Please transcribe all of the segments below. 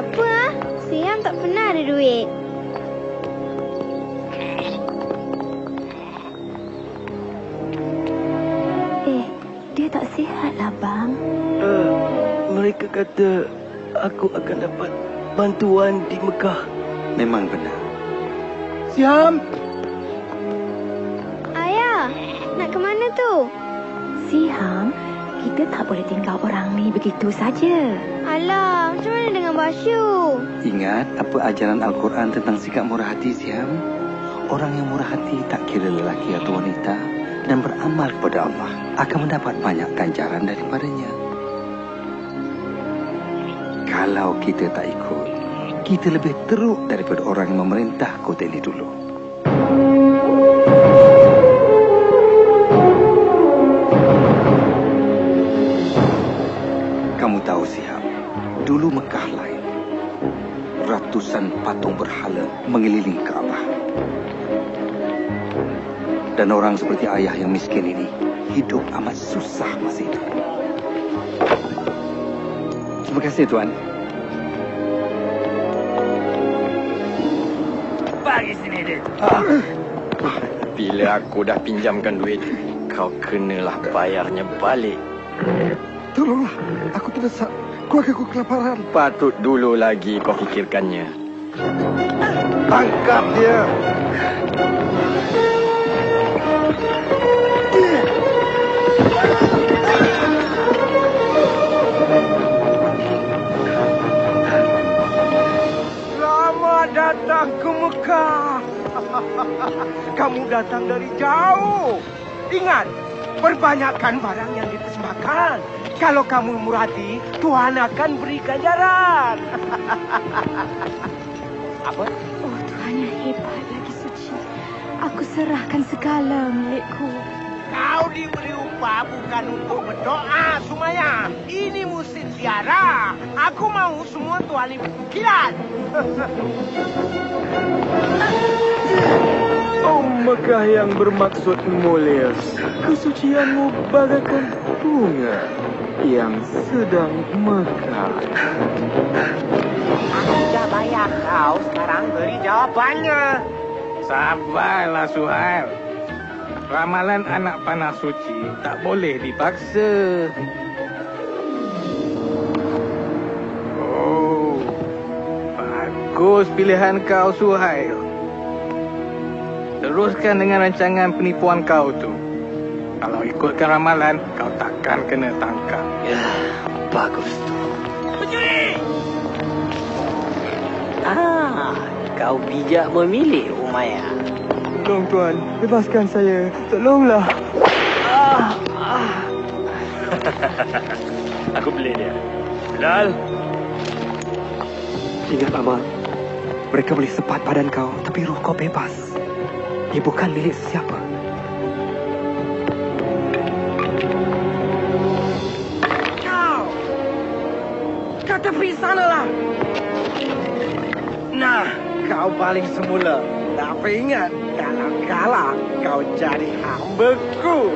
apa ah? Siam tak pernah ada duit. Dia tak sihat lah, bang. Mereka kata aku akan dapat bantuan di Mekah. Memang benar. Siam! Ayah, nak ke mana tu? Siam, kita tak boleh tinggal orang ni begitu saja. Alah, macam mana dengan Basyu? Ingat apa ajaran Al-Quran tentang sikap murah hati, Siam? Orang yang murah hati tak kira lelaki atau wanita dan beramal kepada Allah akan mendapat banyak ganjaran daripadanya. Kalau kita tak ikut, kita lebih teruk daripada orang yang memerintah kota ini dulu. Kamu tahu, Siam, dulu Mekah lain. Ratusan patung berhala mengelilingi Kaabah. Dan orang seperti ayah yang miskin ini hidup amat susah masa itu. Terima kasih, Tuan. Bagi sini, Dek. Bila aku dah pinjamkan duit, kau kenalah bayarnya balik. Tolonglah, aku terdesak. Keluargaku kelaparan. Patut dulu lagi kau fikirkannya. Tangkap dia! Selamat datang ke Mekah. Kamu datang dari jauh. Ingat, perbanyakkan barang yang dipersembahkan. Kalau kamu murah hati, Tuhan akan beri ganjaran. Apa? Oh, Tuhan yang hebat lagi suci. Aku serahkan segala milikku. Kau diberi upah bukan untuk berdoa, Sumaya. Ini musim tiara. Aku mau semua tuan ibu kilat. Oh, Mekah yang bermaksud mulia, kesucianmu bagaikan bunga yang sedang mekar. Aku dah bayar kau, sekarang beri jawabannya. Sabarlah, Suhail. Ramalan anak panah suci tak boleh dipaksa. Oh, bagus pilihan kau, Suhail. Teruskan dengan rancangan penipuan kau tu. Kalau ikutkan ramalan, kau takkan kena tangkap. Ya, bagus tu. Pencuri! Kau bijak memilih, Umayyah. Tolong, Tuan. Bebaskan saya. Tolonglah. Aku beli dia. Bilal. Ingat, Amal. Mereka boleh sepat badan kau, tapi roh kau bebas. Ia bukan milik sesiapa. Kau tepi sanalah. Nah, kau paling semula. Tapi ingat, kalau kalah, kau jadi hambaku.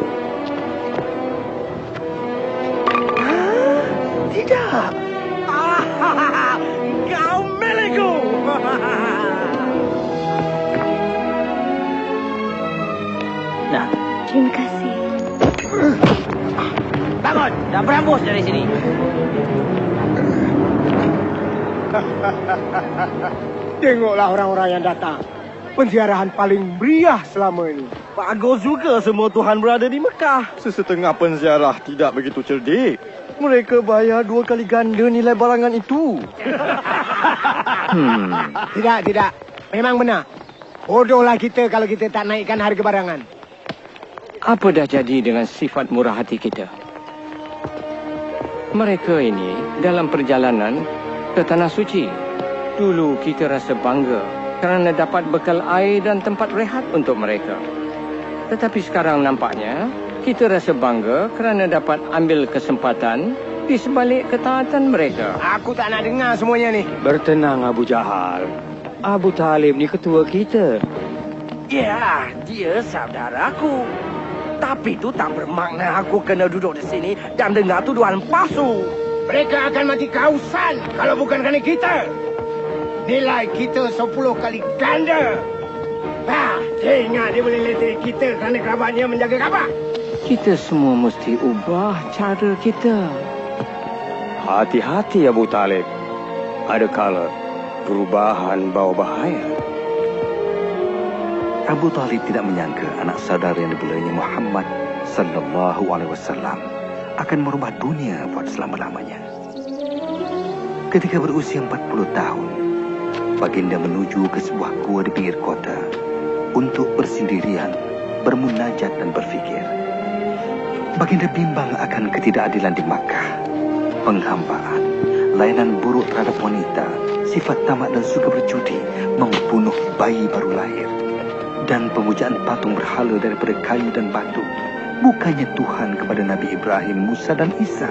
Tidak. Kau milikku. Nah, Terima kasih. bangun. Dah berambus dari sini. Tengoklah orang-orang yang datang. Penziarahan paling meriah selama ini. Bagus juga semua Tuhan berada di Mekah. Sesetengah penziarah tidak begitu cerdik. Mereka bayar 2 kali ganda nilai barangan itu. Tidak. Memang benar. Bodohlah kita kalau kita tak naikkan harga barangan. Apa dah jadi dengan sifat murah hati kita? Mereka ini dalam perjalanan ke Tanah Suci. Dulu kita rasa bangga kerana dapat bekal air dan tempat rehat untuk mereka. Tetapi sekarang nampaknya kita rasa bangga kerana dapat ambil kesempatan di sebalik ketaatan mereka. Aku tak nak dengar semuanya ni. Bertenang, Abu Jahal. Abu Talib ni ketua kita. Ya, dia saudaraku. Tapi itu tak bermakna aku kena duduk di sini dan dengar tuduhan palsu. Mereka akan mati kehausan kalau bukan kerana kita. Nilai kita 10 kali ganda. Dia ingat dia boleh letih kita kerana kerabatnya menjaga Kaabah. Kita semua mesti ubah cara kita. Hati-hati Abu Talib. Ada kala perubahan bawa bahaya. Abu Talib tidak menyangka anak saudara yang dibelanya Muhammad sallallahu alaihi wasallam akan merubah dunia buat selama-lamanya. Ketika berusia 40 tahun, baginda menuju ke sebuah gua di pinggir kota untuk bersendirian, bermunajat dan berfikir. Baginda bimbang akan ketidakadilan di Makkah, penghambaan, layanan buruk terhadap wanita, sifat tamak dan suka berjudi, membunuh bayi baru lahir, dan pemujaan patung berhala daripada kayu dan batu. Bukannya Tuhan kepada Nabi Ibrahim, Musa dan Isa.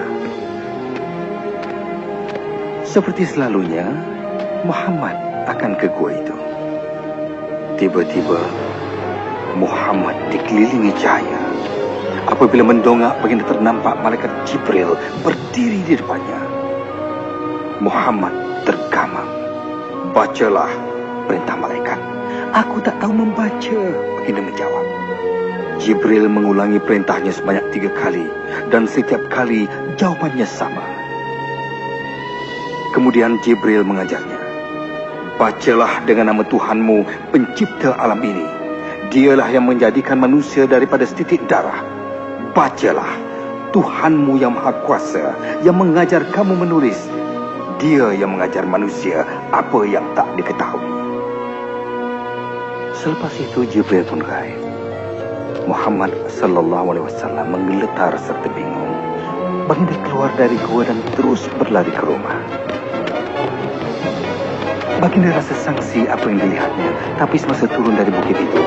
Seperti selalunya, Muhammad akan ke gua itu. Tiba-tiba, Muhammad dikelilingi cahaya. Apabila mendongak, baginda ternampak malaikat Jibril berdiri di depannya. Muhammad tergamam. Bacalah perintah malaikat. Aku tak tahu membaca, baginda menjawab. Jibril mengulangi perintahnya sebanyak 3 kali dan setiap kali jawabannya sama. Kemudian Jibril mengajarnya, bacalah dengan nama Tuhanmu, pencipta alam ini. Dialah yang menjadikan manusia daripada setitik darah. Bacalah, Tuhanmu yang Maha Kuasa, yang mengajar kamu menulis. Dia yang mengajar manusia apa yang tak diketahui. Selepas itu Jibril pun gaib. Muhammad sallallahu alaihi wasallam menggeletar serta bingung. Baginda keluar dari gua dan terus berlari ke rumah. Baginda rasa sangsi apa yang dilihatnya, tapi semasa turun dari bukit itu,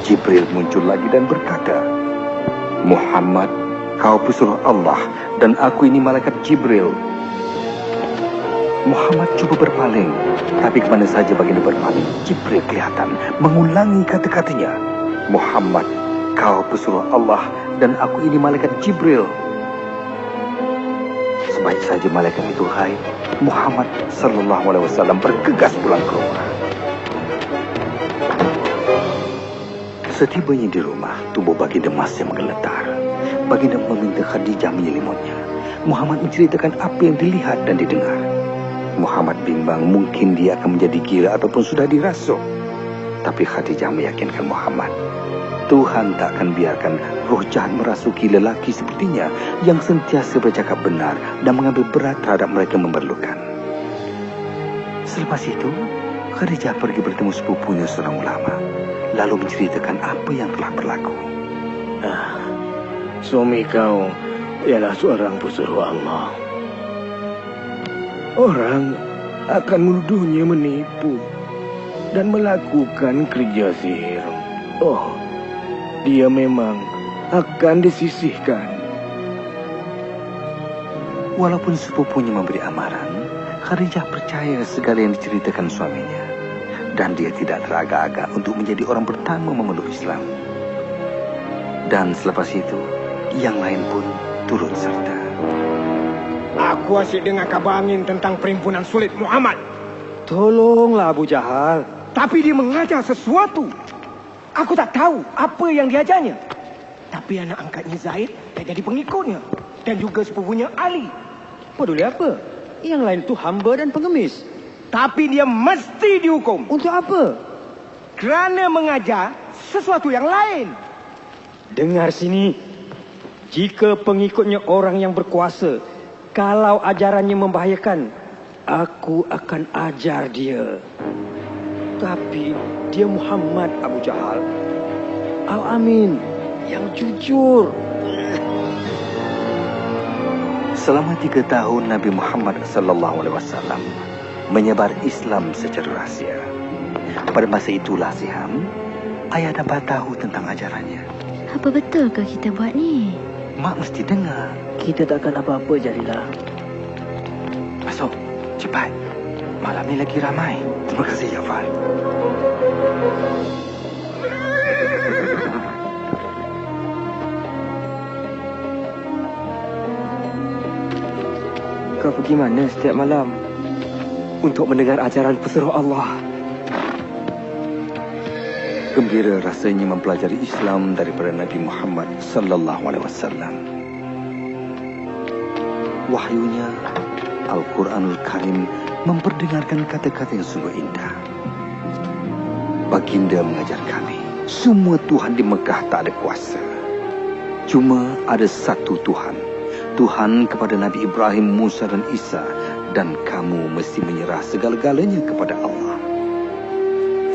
Jibril muncul lagi dan berkata, Muhammad, kau pesuruh Allah dan aku ini malaikat Jibril. Muhammad cuba berpaling, tapi kemana saja baginda berpaling, Jibril kelihatan mengulangi kata-katanya. Muhammad, kau pesuruh Allah dan aku ini malaikat Jibril. Sebaik saja malaikat itu haid, Muhammad sallallahu alaihi wasallam bergegas pulang ke rumah. Setibanya di rumah, tubuh baginda masih menggeletar. Baginda meminta Khadijah menyelimutnya. Muhammad menceritakan apa yang dilihat dan didengar. Muhammad bimbang mungkin dia akan menjadi gila ataupun sudah dirasuk. Tapi Khadijah meyakinkan Muhammad, Tuhan tak akan biarkan roh jahat merasuki lelaki sepertinya yang sentiasa bercakap benar dan mengambil berat terhadap mereka yang memerlukan. Selepas itu, Khadijah pergi bertemu sepupunya seorang ulama, lalu menceritakan apa yang telah berlaku. Suami kau ialah seorang pesuruh Allah. Orang akan menuduhnya menipu dan melakukan kerja sihir. Dia memang akan disisihkan. Walaupun sepupunya memberi amaran, Khadijah percaya segala yang diceritakan suaminya. Dan dia tidak teragak-agak untuk menjadi orang pertama memeluk Islam. Dan selepas itu, yang lain pun turut serta. Aku asyik dengar kabar angin tentang perhimpunan sulit Muhammad. Tolonglah Abu Jahal. Tapi dia mengajar sesuatu. Aku tak tahu apa yang diajarnya. Tapi anak angkatnya Zaid dah jadi pengikutnya. Dan juga sepupunya Ali. Peduli apa? Yang lain itu hamba dan pengemis. Tapi dia mesti dihukum. Untuk apa? Kerana mengajar sesuatu yang lain. Dengar sini. Jika pengikutnya orang yang berkuasa, kalau ajarannya membahayakan, aku akan ajar dia. Tapi dia Muhammad Abu Jahal, Al-Amin, yang jujur. Selama 3 tahun Nabi Muhammad sallallahu alaihi wasallam menyebar Islam secara rahsia. Pada masa itulah Siham, ayah dapat tahu tentang ajarannya. Apa betulkah kita buat ni? Mak mesti dengar. Kita takkan apa-apa, Jadilah. Masuk, cepat. Malam ni lagi ramai. Terima kasih, Jafar. Kau pergi mana setiap malam untuk mendengar ajaran pesuruh Allah? Gembira rasanya mempelajari Islam daripada Nabi Muhammad sallallahu alaihi wasallam. Wahyunya, Al-Quranul Karim memperdengarkan kata-kata yang sungguh indah. Baginda mengajar kami, semua Tuhan di Mekah tak ada kuasa. Cuma ada satu Tuhan. Tuhan kepada Nabi Ibrahim, Musa dan Isa. Dan kamu mesti menyerah segala-galanya kepada Allah.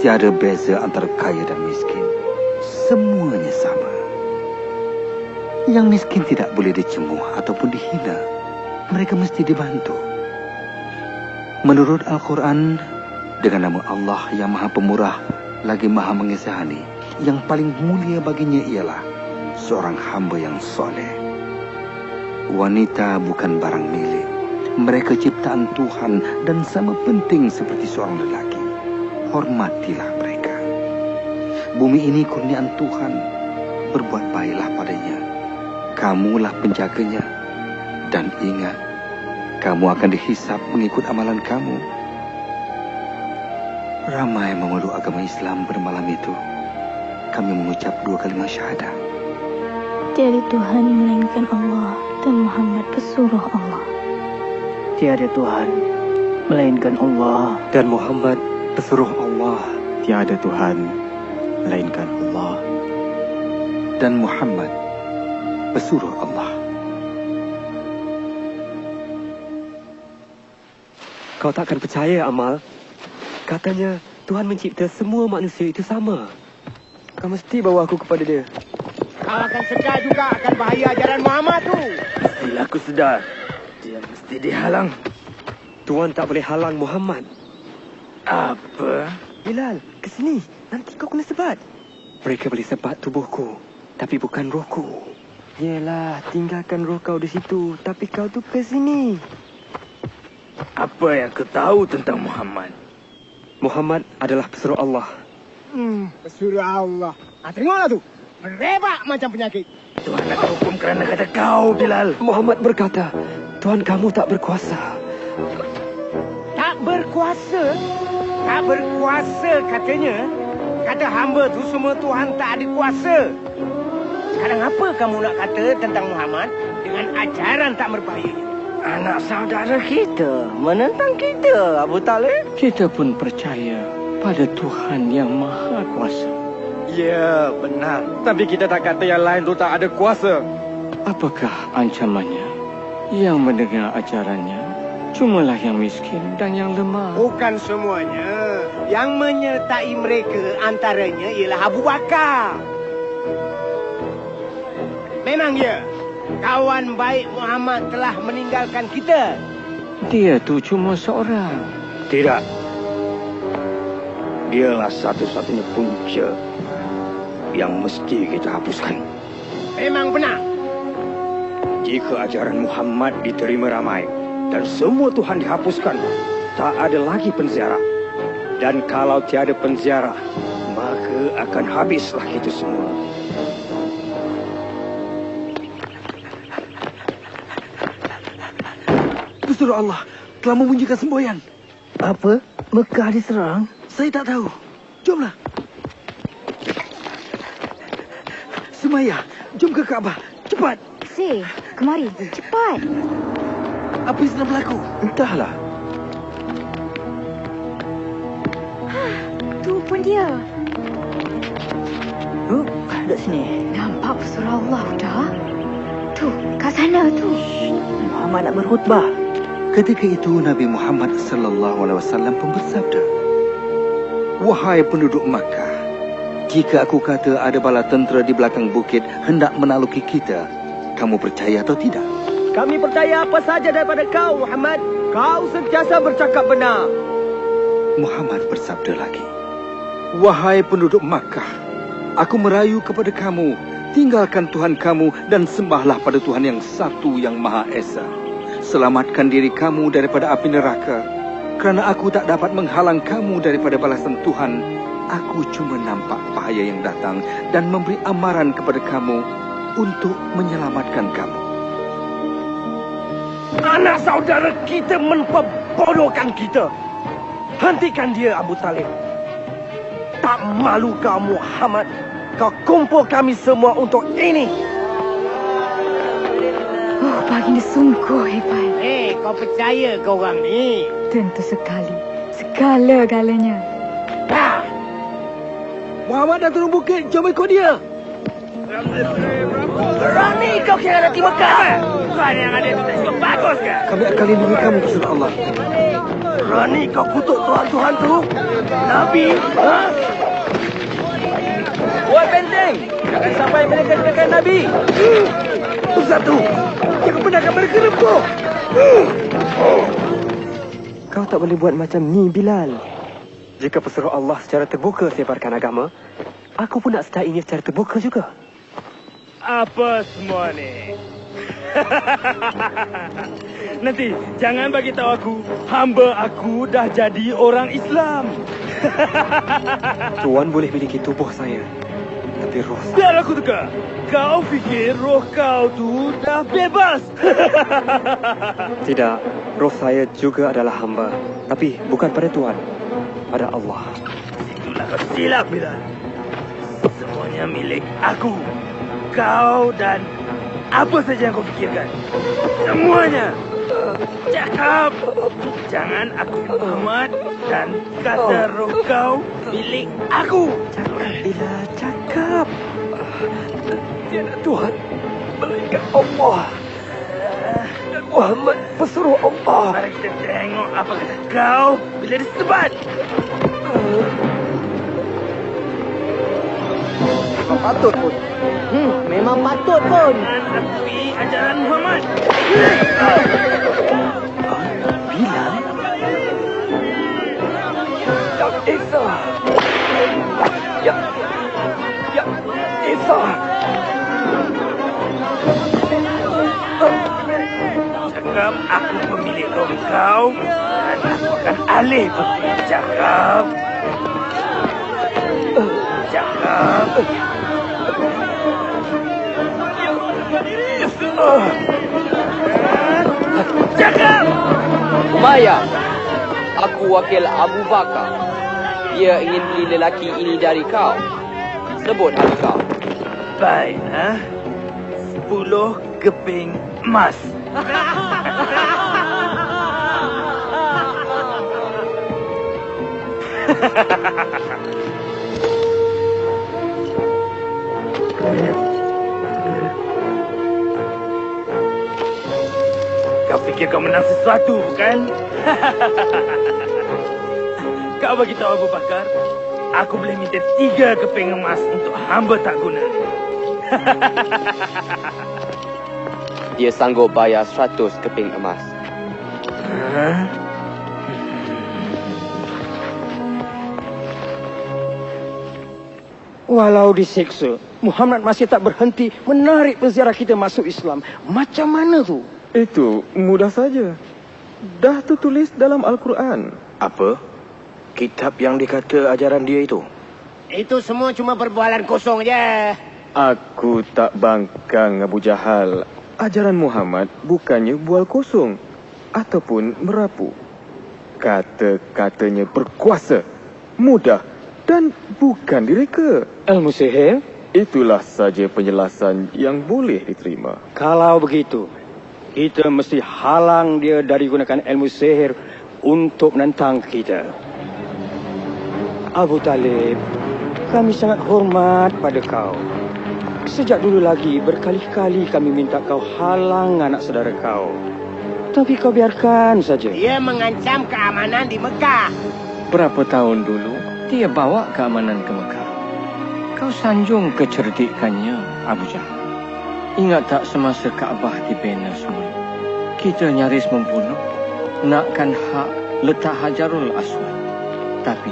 Tiada beza antara kaya dan miskin. Semuanya sama. Yang miskin tidak boleh dicemuh ataupun dihina. Mereka mesti dibantu. Menurut Al-Quran, dengan nama Allah yang Maha Pemurah lagi Maha Mengasihani, yang paling mulia baginya ialah seorang hamba yang soleh. Wanita bukan barang milik. Mereka ciptaan Tuhan dan sama penting seperti seorang lelaki. Hormatilah mereka. Bumi ini kurniaan Tuhan. Berbuat baiklah padanya. Kamulah penjaganya. Dan ingat, kamu akan dihisap mengikut amalan kamu. Ramai memeluk agama Islam pada malam itu. Kami mengucap 2 kalimat syahadah. Tiada Tuhan melainkan Allah dan Muhammad pesuruh Allah. Tiada Tuhan melainkan Allah Dan Muhammad pesuruh Allah. Tiada Tuhan melainkan Allah Dan Muhammad pesuruh Allah. Kau takkan percaya, Amal. Katanya Tuhan mencipta semua manusia itu sama. Kau mesti bawa aku kepada dia. Kau akan sedar juga akan bahaya ajaran Muhammad tu. Bila aku sedar, dia mesti dihalang. Tuan tak boleh halang Muhammad. Apa? Bilal, ke sini. Nanti kau kena sebat. Mereka boleh sebat tubuhku, tapi bukan rohku. Yelah, tinggalkan roh kau di situ, tapi kau tu ke sini. Apa yang kau tahu tentang Muhammad? Muhammad adalah pesuruh Allah. Pesuruh Allah. Tengoklah tu. Merebak macam penyakit. Tuhan nak hukum kerana kata kau, Bilal. Muhammad berkata, Tuhan kamu tak berkuasa. Tak berkuasa? Tak berkuasa katanya. Kata hamba tu semua Tuhan tak ada kuasa. Sekarang apa kamu nak kata tentang Muhammad dengan ajaran tak berbahaya? Anak saudara kita menentang kita, Abu Talib. Kita pun percaya pada Tuhan yang Maha Kuasa. Ya, benar. Tapi kita tak kata yang lain tu tak ada kuasa. Apakah ancamannya? Yang mendengar ajarannya cumalah yang miskin dan yang lemah. Bukan semuanya. Yang menyertai mereka antaranya ialah Abu Bakar. Memang ya, kawan baik Muhammad telah meninggalkan kita. Dia tu cuma seorang. Tidak. Dialah satu-satunya punca yang mesti kita hapuskan. Memang benar. Jika ajaran Muhammad diterima ramai dan semua Tuhan dihapuskan, tak ada lagi penziarah. Dan kalau tiada penziarah, maka akan habislah kita semua. Pesuruh Allah telah membunyikan semboyan. Apa? Mekah diserang? Saya tak tahu. Jomlah. Sumaya, jom ke Kaabah. Cepat. Si, kemari. Cepat. Apa yang sedang berlaku? Entahlah. Tu pun dia. Oh, duduk sini. Nampak pesuruh Allah dah. Tu, kat sana tu. Muhammad nak berkhutbah. Ketika itu Nabi Muhammad sallallahu alaihi wasallam pun bersabda, "Wahai penduduk Makkah, jika aku kata ada bala tentera di belakang bukit hendak menaluki kita, kamu percaya atau tidak?" Kami percaya apa saja daripada kau, Muhammad. Kau sentiasa bercakap benar. Muhammad bersabda lagi, "Wahai penduduk Makkah, aku merayu kepada kamu, tinggalkan Tuhan kamu dan sembahlah pada Tuhan yang satu yang Maha Esa. Selamatkan diri kamu daripada api neraka. Kerana aku tak dapat menghalang kamu daripada balasan Tuhan, aku cuma nampak bahaya yang datang dan memberi amaran kepada kamu untuk menyelamatkan kamu." Anak saudara kita memperbodohkan kita. Hentikan dia, Abu Talib. Tak malu kau, Muhammad? Kau kumpul kami semua untuk ini. Oh, baginda sungguh hebat. Kau percaya ke orang ni? Tentu sekali. Segala-galanya. Muhammad dah turun bukit. Jom ikut dia. Berani kau kira nanti Mekah? Kau yang ada itu bagus ke? Kami akan lindungi kamu, Rasulullah Allah. Berani kau kutuk Tuhan-Tuhan tu? Nabi? Ha? Buat benteng. Jangan sampai mereka dekat Nabi. Ustaz tu, jangan benarkan mereka rempuh. Kau tak boleh buat macam ni, Bilal. Jika pesuruh Allah secara terbuka sebarkan agama, aku pun nak sedainya secara terbuka juga. Apa semua ni? Nanti jangan bagi tahu aku, hamba aku dah jadi orang Islam. Tuan boleh miliki tubuh saya, tapi roh saya... Biar aku teka. Kau fikir roh kau tu dah bebas? Tidak, roh saya juga adalah hamba. Tapi bukan pada Tuhan, pada Allah. Itulah kau silap, Bilal. Semuanya milik aku. Kau dan apa saja yang kau fikirkan. Semuanya. Cakap. Jangan aku Muhammad dan kata roh kau milik aku. Cakap, Bilal, cakap. Tiada Tuhan melainkan Allah. Dan Muhammad pesuruh Allah. Mari kita tengok apa kata kau bila disebat. Memang patut pun. Memang patut pun. Tapi ajaran Muhammad. Bilal? Ya Isa. Ya Isa. Cakap aku pemilik roh kau dan aku akan alih bercakap. Cakap. Cakap. Umayyah, aku wakil Abu Bakar. Dia ingin beli lelaki ini dari kau. Sebut harga kau. Baik, 10 keping emas. Kau fikir kau menang sesuatu, bukan? Kau bagi tahu Abu Bakar, aku boleh minta 3 keping emas untuk hamba tak guna. Dia sanggup bayar 100 keping emas. Walau disiksa, Muhammad masih tak berhenti menarik penziarah kita masuk Islam. Macam mana tu? Itu mudah saja. Dah tertulis dalam Al-Quran. Apa? Kitab yang dikata ajaran dia itu? Itu semua cuma perbualan kosong je. Aku tak bangkang Abu Jahal. Ajaran Muhammad bukannya bual kosong ataupun merapu. Kata-katanya berkuasa, mudah dan bukan direka. Ilmu sihir? Itulah saja penjelasan yang boleh diterima. Kalau begitu, kita mesti halang dia dari gunakan ilmu sihir untuk menentang kita. Abu Talib, kami sangat hormat pada kau. Sejak dulu lagi berkali-kali kami minta kau halang anak saudara kau. Tapi kau biarkan saja. Dia mengancam keamanan di Mekah. Berapa tahun dulu dia bawa keamanan ke Mekah. Kau sanjung kecerdikannya, Abu Jahal. Ingat tak semasa Kaabah dibina semula? Kita nyaris membunuh, nakkan hak letak Hajarul Aswad. Tapi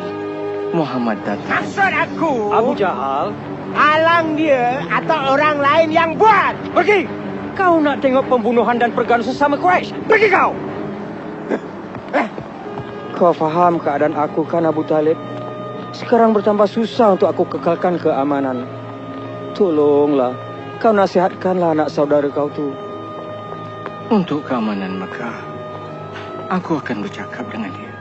Muhammad datang. Maksud aku, Abu Jahal, halang dia atau orang lain yang buat. pergi! Kau nak tengok pembunuhan dan pergaduhan sesama Quraisy? Pergi kau! Kau faham keadaan aku kan, Abu Talib? Sekarang bertambah susah untuk aku kekalkan keamanan. Tolonglah, kau nasihatkanlah anak saudara kau tu. Untuk keamanan Mekah, aku akan bercakap dengan dia.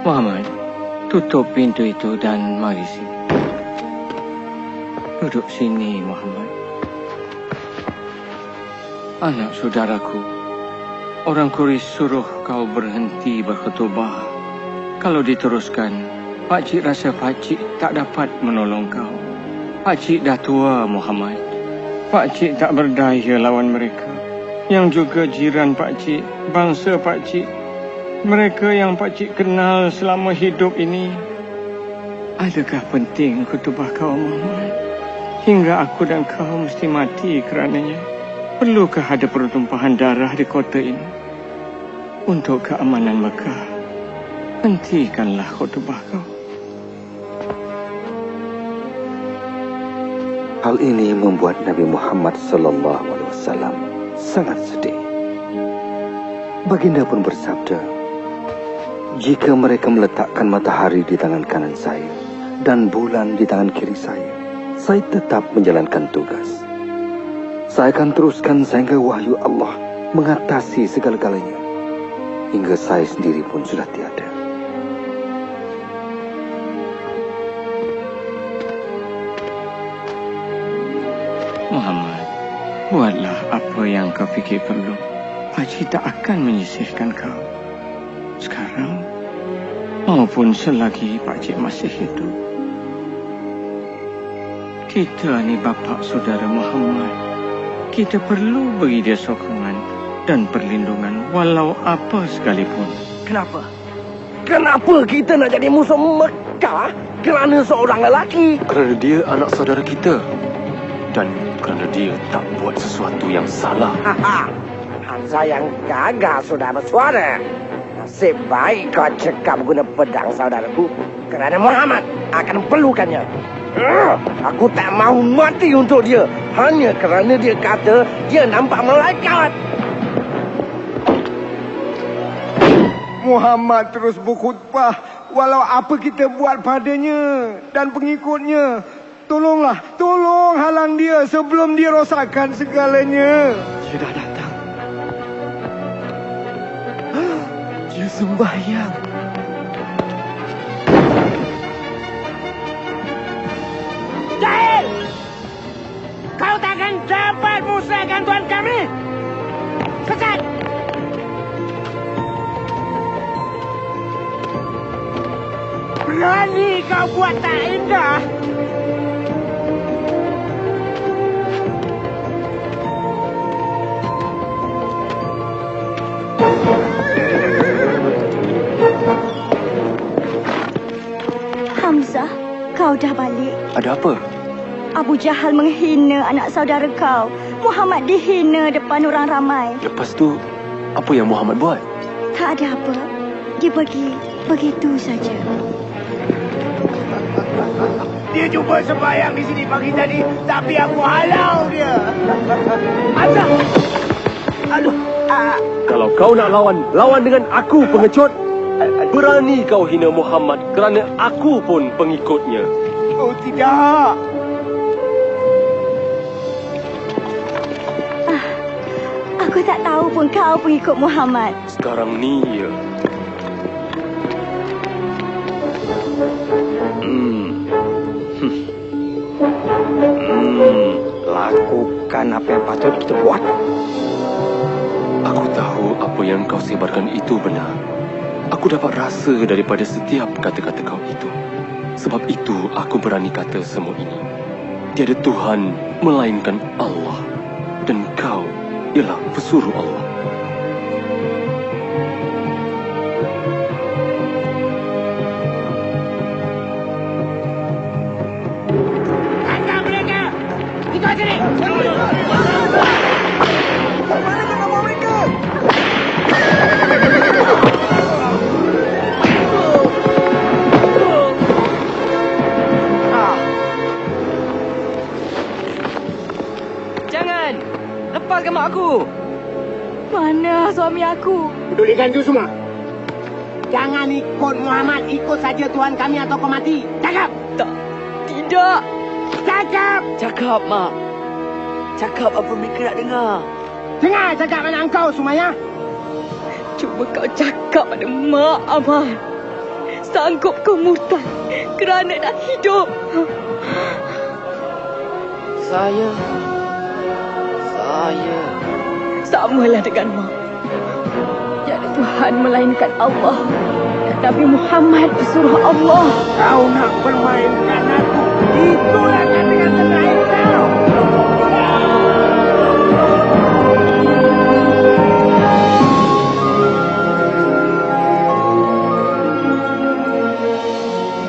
Muhammad, tutup pintu itu dan mari sini. Duduk sini, Muhammad. Anak saudaraku, orang Quraisy suruh kau berhenti berkhutbah. Kalau diteruskan, Pakcik rasa Pakcik tak dapat menolong kau. Pakcik dah tua, Muhammad. Pakcik tak berdaya lawan mereka. Yang juga jiran Pakcik, bangsa Pakcik. Mereka yang Pakcik kenal selama hidup ini. Adakah penting khutbah kau, Muhammad? Hingga aku dan kau mesti mati kerananya. Perlukah ada pertumpahan darah di kota ini? Untuk keamanan Mekah, hentikanlah khutbah kau. Hal ini membuat Nabi Muhammad SAW sangat sedih. Baginda pun bersabda, jika mereka meletakkan matahari di tangan kanan saya dan bulan di tangan kiri saya tetap menjalankan tugas. Saya akan teruskan sehingga wahyu Allah mengatasi segala-galanya, hingga saya sendiri pun sudah tiada. Muhammad, buatlah apa yang kau fikir perlu. Pakcik tak akan menyisihkan kau. Sekarang, maupun selagi Pakcik masih hidup. Kita ni bapa saudara Muhammad. Kita perlu beri dia sokongan dan perlindungan walau apa sekalipun. Kenapa? Kenapa kita nak jadi musuh Mekah? Kerana seorang lelaki. Kerana dia anak saudara kita. Dan kerana dia tak buat sesuatu yang salah. Hamzah yang gagal sudah bersuara. Nasib baik kau cekap guna pedang saudaraku. Kerana Muhammad akan perlukannya. Aku tak mahu mati untuk dia. Hanya kerana dia kata dia nampak malaikat. Muhammad terus berkhutbah walau apa kita buat padanya dan pengikutnya. Tolong halang dia sebelum dia rosakkan segalanya. Dia dah datang. Dia sembahyang. Jahil! Kau takkan dapat musnahkan Tuhan kami! Sesat! Berani kau buat tak indah! Hamzah, kau dah balik. Ada apa? Abu Jahal menghina anak saudara kau. Muhammad dihina depan orang ramai. Lepas tu, apa yang Muhammad buat? Tak ada apa. Dia pergi begitu saja. Dia cuba sembahyang di sini pagi tadi, tapi aku halau dia. Azam! Aduh! Kalau kau nak lawan dengan aku, pengecut. Berani kau hina Muhammad kerana aku pun pengikutnya. Oh tidak. Aku tak tahu pun kau pengikut Muhammad. Sekarang ni ya. Lakukan apa yang patut kita buat. Aku tahu apa yang kau sebarkan itu benar. Aku dapat rasa daripada setiap kata-kata kau itu. Sebab itu aku berani kata semua ini. Tiada Tuhan melainkan Allah. Dan kau ialah pesuruh Allah. Tangkap mereka! Ikut sini! Mana nak bawa mereka? Jangan! Lepaskan mak aku! Mana suami aku? Pedulikan itu semua. Jangan ikut Muhammad, ikut saja Tuhan kami atau kau mati. Cakap! Tidak. Cakap, Mak. Cakap apa mereka nak dengar. Dengar cakap anak engkau, Sumaya. Cuba kau cakap pada Mak, Amar. Sanggup kau murtad kerana dah hidup. Saya Samalah dengan Mak. Tiada Tuhan melainkan Allah. Dan Nabi Muhammad disuruh Allah. Kau nak permainkan aku. Itulah dengan terakhir kau.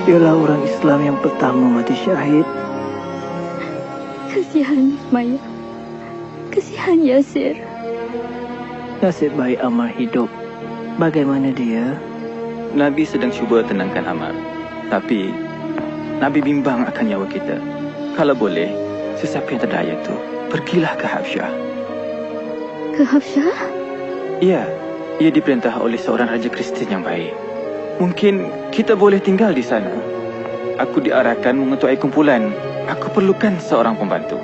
Dialah orang Islam yang pertama mati syahid. Kesian Maya. Kesian Yasir. Nasib baik Ammar hidup. Bagaimana dia? Nabi sedang cuba tenangkan Ammar. Tapi Nabi bimbang akan nyawa kita. Kalau boleh, sesiapa yang terdaya tu, pergilah ke Habsyah. Ke Habsyah? Ya, ia diperintah oleh seorang raja Kristian yang baik. Mungkin kita boleh tinggal di sana. Aku diarahkan mengetuai kumpulan. Aku perlukan seorang pembantu.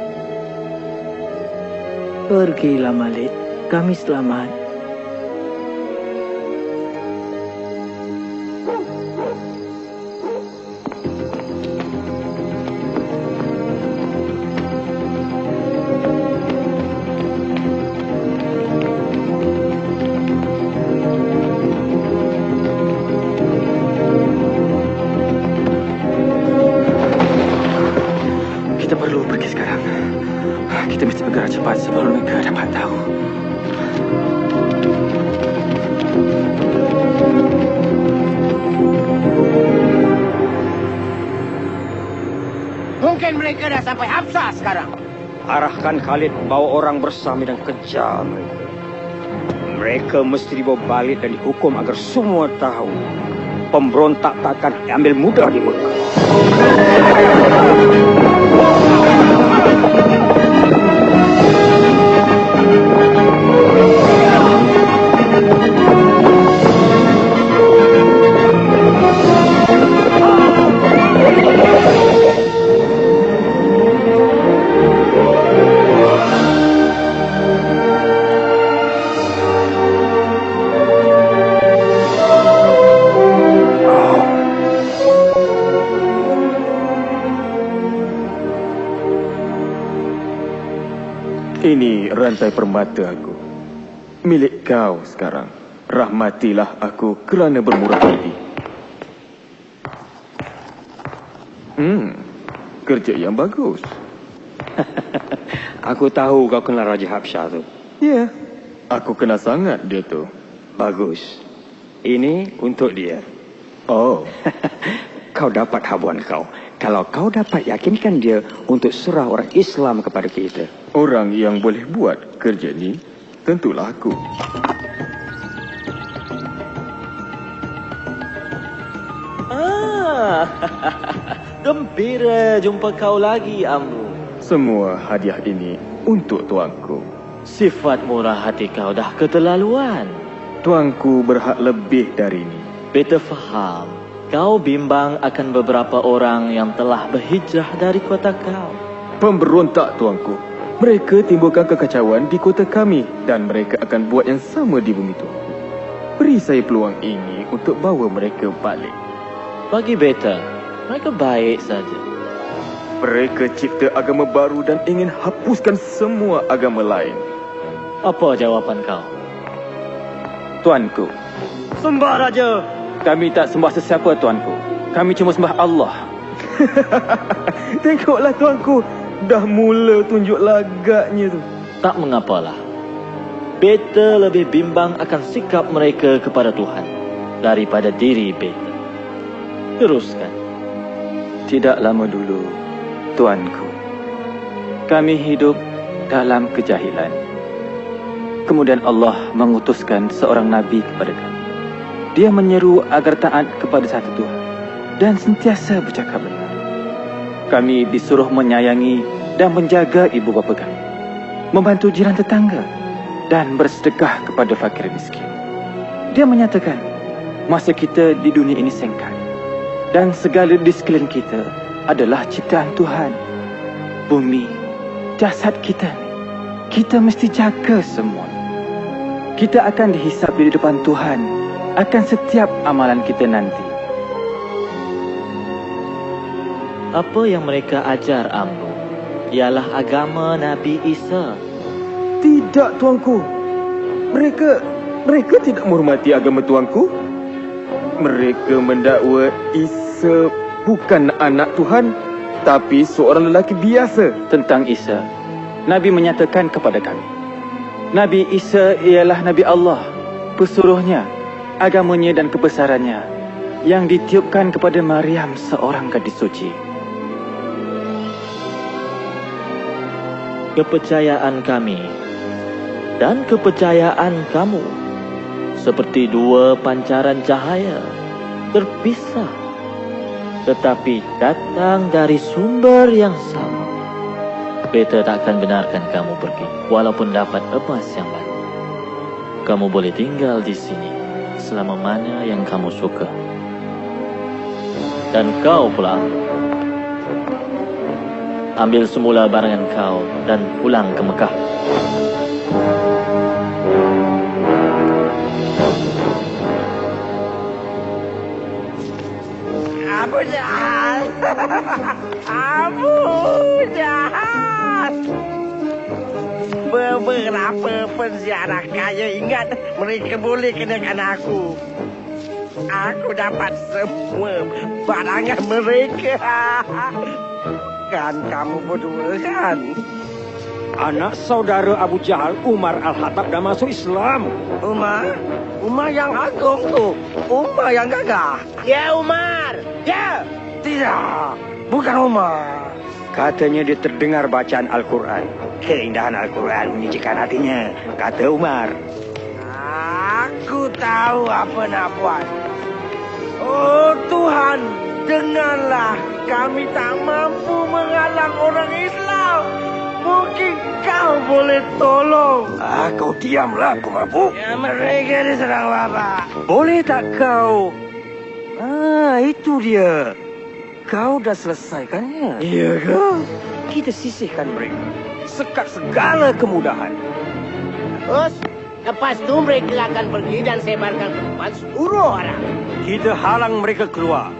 Pergilah Malik. Kami selamat. Kita perlu pergi sekarang. Kita mesti bergerak cepat sebelum mereka dapat tahu. Mungkin mereka dah sampai Habsyah sekarang. Arahkan Khalid bawa orang bersama dan kejar mereka. Mereka mesti dibawa balik dan dihukum agar semua tahu pemberontak takkan diambil mudah di Mekah. Ini rantai permata aku. Milik kau sekarang. Rahmatilah aku kerana bermurah hati. Kerja yang bagus. Aku tahu kau kenal Raja Habsyah tu. Ya, aku kenal sangat dia tu. Bagus. Ini untuk dia. Oh. Kau dapat habuan kau. Kalau kau dapat yakinkan dia untuk serah orang Islam kepada kita. Orang yang boleh buat kerja ni tentulah aku. Gembira jumpa kau lagi, Amru. Semua hadiah ini untuk tuanku. Sifat murah hati kau dah keterlaluan. Tuanku berhak lebih dari ini. Beta faham. Kau bimbang akan beberapa orang yang telah berhijrah dari kota kau. Pemberontak, tuanku. Mereka timbulkan kekacauan di kota kami dan mereka akan buat yang sama di bumi tuanku. Beri saya peluang ini untuk bawa mereka balik. Bagi beta, mereka baik saja. Mereka cipta agama baru dan ingin hapuskan semua agama lain. Apa jawapan kau? Tuanku. Sembah Raja. Kami tak sembah sesiapa, tuanku. Kami cuma sembah Allah. Tengoklah, tuanku. Dah mula tunjuk lagaknya tu. Tak mengapalah. Beta lebih bimbang akan sikap mereka kepada Tuhan daripada diri beta. Teruskan. Tidak lama dulu, tuanku, kami hidup dalam kejahilan. Kemudian Allah mengutuskan seorang Nabi kepada kami. Dia menyeru agar taat kepada satu Tuhan dan sentiasa bercakap benar. Kami disuruh menyayangi dan menjaga ibu bapa kami, membantu jiran tetangga dan bersedekah kepada fakir miskin. Dia menyatakan masa kita di dunia ini singkat dan segala di sekeliling kita adalah ciptaan Tuhan. Bumi, jasad kita ni, kita mesti jaga semua. Kita akan dihisap di depan Tuhan akan setiap amalan kita nanti. Apa yang mereka ajar Amru ialah agama Nabi Isa. Tidak, tuanku. Mereka tidak menghormati agama tuanku. Mereka mendakwa Isa bukan anak Tuhan, tapi seorang lelaki biasa. Tentang Isa, Nabi menyatakan kepada kami, Nabi Isa ialah Nabi Allah, pesuruhnya, agamanya dan kebesarannya yang ditiupkan kepada Maryam, seorang gadis suci. Kepercayaan kami dan kepercayaan kamu seperti dua pancaran cahaya terpisah, tetapi datang dari sumber yang sama. Beta tak akan benarkan kamu pergi, walaupun dapat emas yang banyak. Kamu boleh tinggal di sini selama mana yang kamu suka. Dan kau pula, ambil semula barangan kau dan pulang ke Mekah. Abu jahat. Abu jahat. Beberapa penziarah kaya ingat mereka boleh kenakan aku. Aku dapat semua barangan mereka. Kan kamu berdua kan? Anak saudara Abu Jahal, Umar Al-Khattab, dah masuk Islam. Umar? Umar yang agung tu. Umar yang gagah. Ya, Umar. Ya. Tidak. Bukan Umar. Katanya dia terdengar bacaan Al-Quran. Keindahan Al-Quran menyejukkan hatinya, kata Umar. Aku tahu apa nak buat. Oh Tuhan, dengarlah. Kami tak mampu menghalang orang Islam. Mungkin kau boleh tolong. Kau diamlah, aku mabuk. Ya, mereka diserang Bapak. Boleh tak kau? Itu dia. Kau dah selesaikannya. Iya ke? Kita sisihkan mereka. Sekat segala kemudahan. Terus, lepas tu mereka akan pergi dan sebarkan ke depan seluruh orang. Kita halang mereka keluar.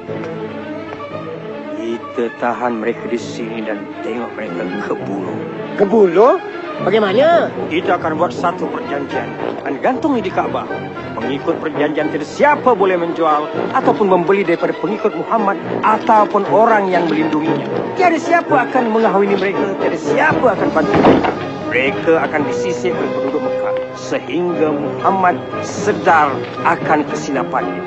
Kita tahan mereka di sini dan tengok mereka ke bulu. Ke bulu? Bagaimana? Kita akan buat satu perjanjian. Akan gantung di Kaabah. Pengikut perjanjian tidak siapa boleh menjual ataupun membeli daripada pengikut Muhammad ataupun orang yang melindunginya. Tiada siapa akan mengahwini mereka. Tiada siapa akan bantu mereka. Mereka akan disisih oleh penduduk Mekah sehingga Muhammad sedar akan kesilapannya.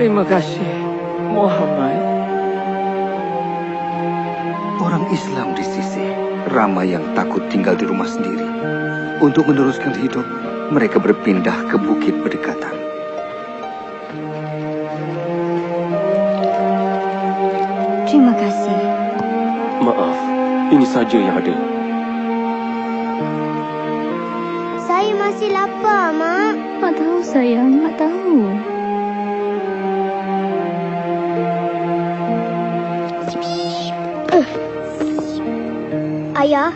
Terima kasih, Muhammad. Orang Islam di sisi ramai yang takut tinggal di rumah sendiri. Untuk meneruskan hidup, mereka berpindah ke bukit berdekatan. Terima kasih. Maaf, ini saja yang ada. Saya masih lapar, Mak. Mak tahu, sayang. Mak tahu. Ayah,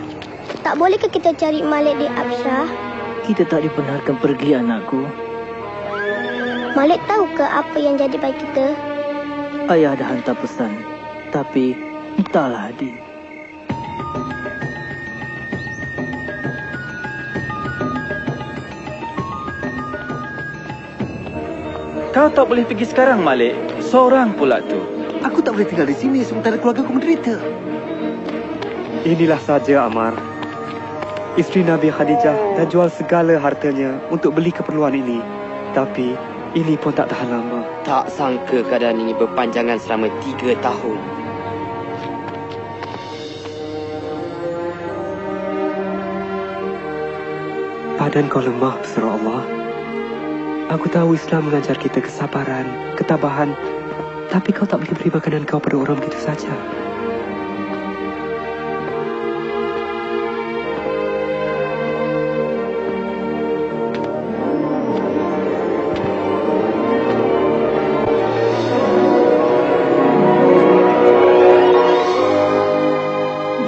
tak bolehkah kita cari Malik di Absyah? Kita tak dibenarkan pergi, anakku. Malik tahu ke apa yang jadi pada kita? Ayah dah hantar pesan. Tapi, entahlah, adik. Kau tak boleh pergi sekarang, Malik. Seorang pula tu. Aku tak boleh tinggal di sini sementara keluarga aku menderita. Inilah saja, Ammar. Isteri Nabi Khadijah dah jual segala hartanya untuk beli keperluan ini. Tapi ini pun tak tahan lama. Tak sangka keadaan ini berpanjangan selama 3 tahun. Badan kau lemah, berserah Allah. Aku tahu Islam mengajar kita kesabaran, ketabahan. Tapi kau tak boleh beri makanan kau pada orang begitu saja.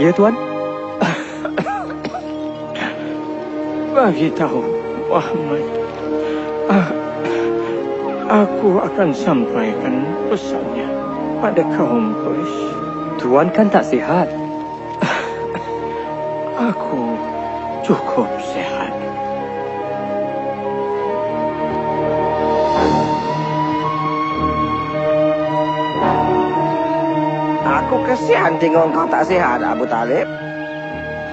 Ya, Tuan. Bagi tahu Muhammad, aku akan sampaikan pesannya pada kaum Quraisy. Tuan kan tak sihat. Aku cukup sihat. Aku kesian tengok kau tak sihat, Abu Talib.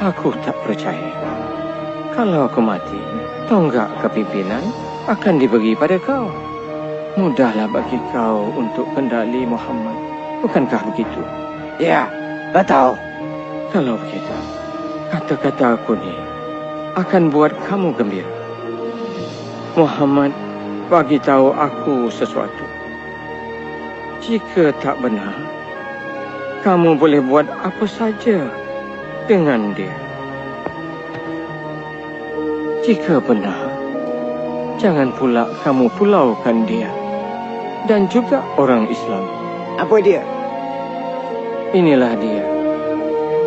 Aku tak percaya. Kalau aku mati, tonggak kepimpinan akan dibagi pada kau. Mudahlah bagi kau untuk kendali Muhammad. Bukankah begitu? Ya, betul. Kalau begitu, kata-kata aku ni akan buat kamu gembira. Muhammad bagi tahu aku sesuatu. Jika tak benar, kamu boleh buat apa saja dengan dia. Jika benar, jangan pula kamu pulaukan dia dan juga orang Islam. Apa dia? Inilah dia,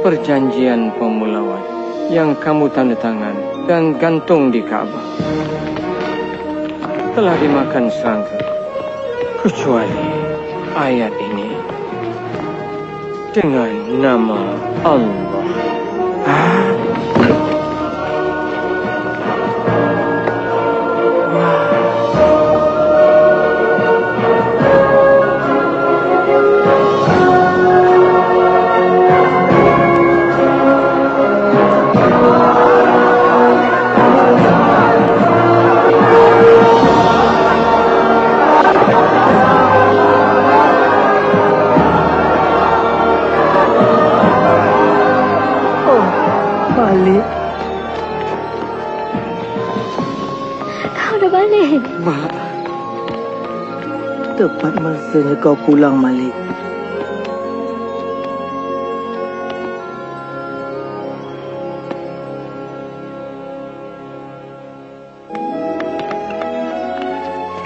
perjanjian pemulauan yang kamu tanda tangan dan gantung di Kaabah. Telah dimakan serangga, kecuali ayat ini dengan nama Allah. Mak, tepat masanya kau pulang, Malik.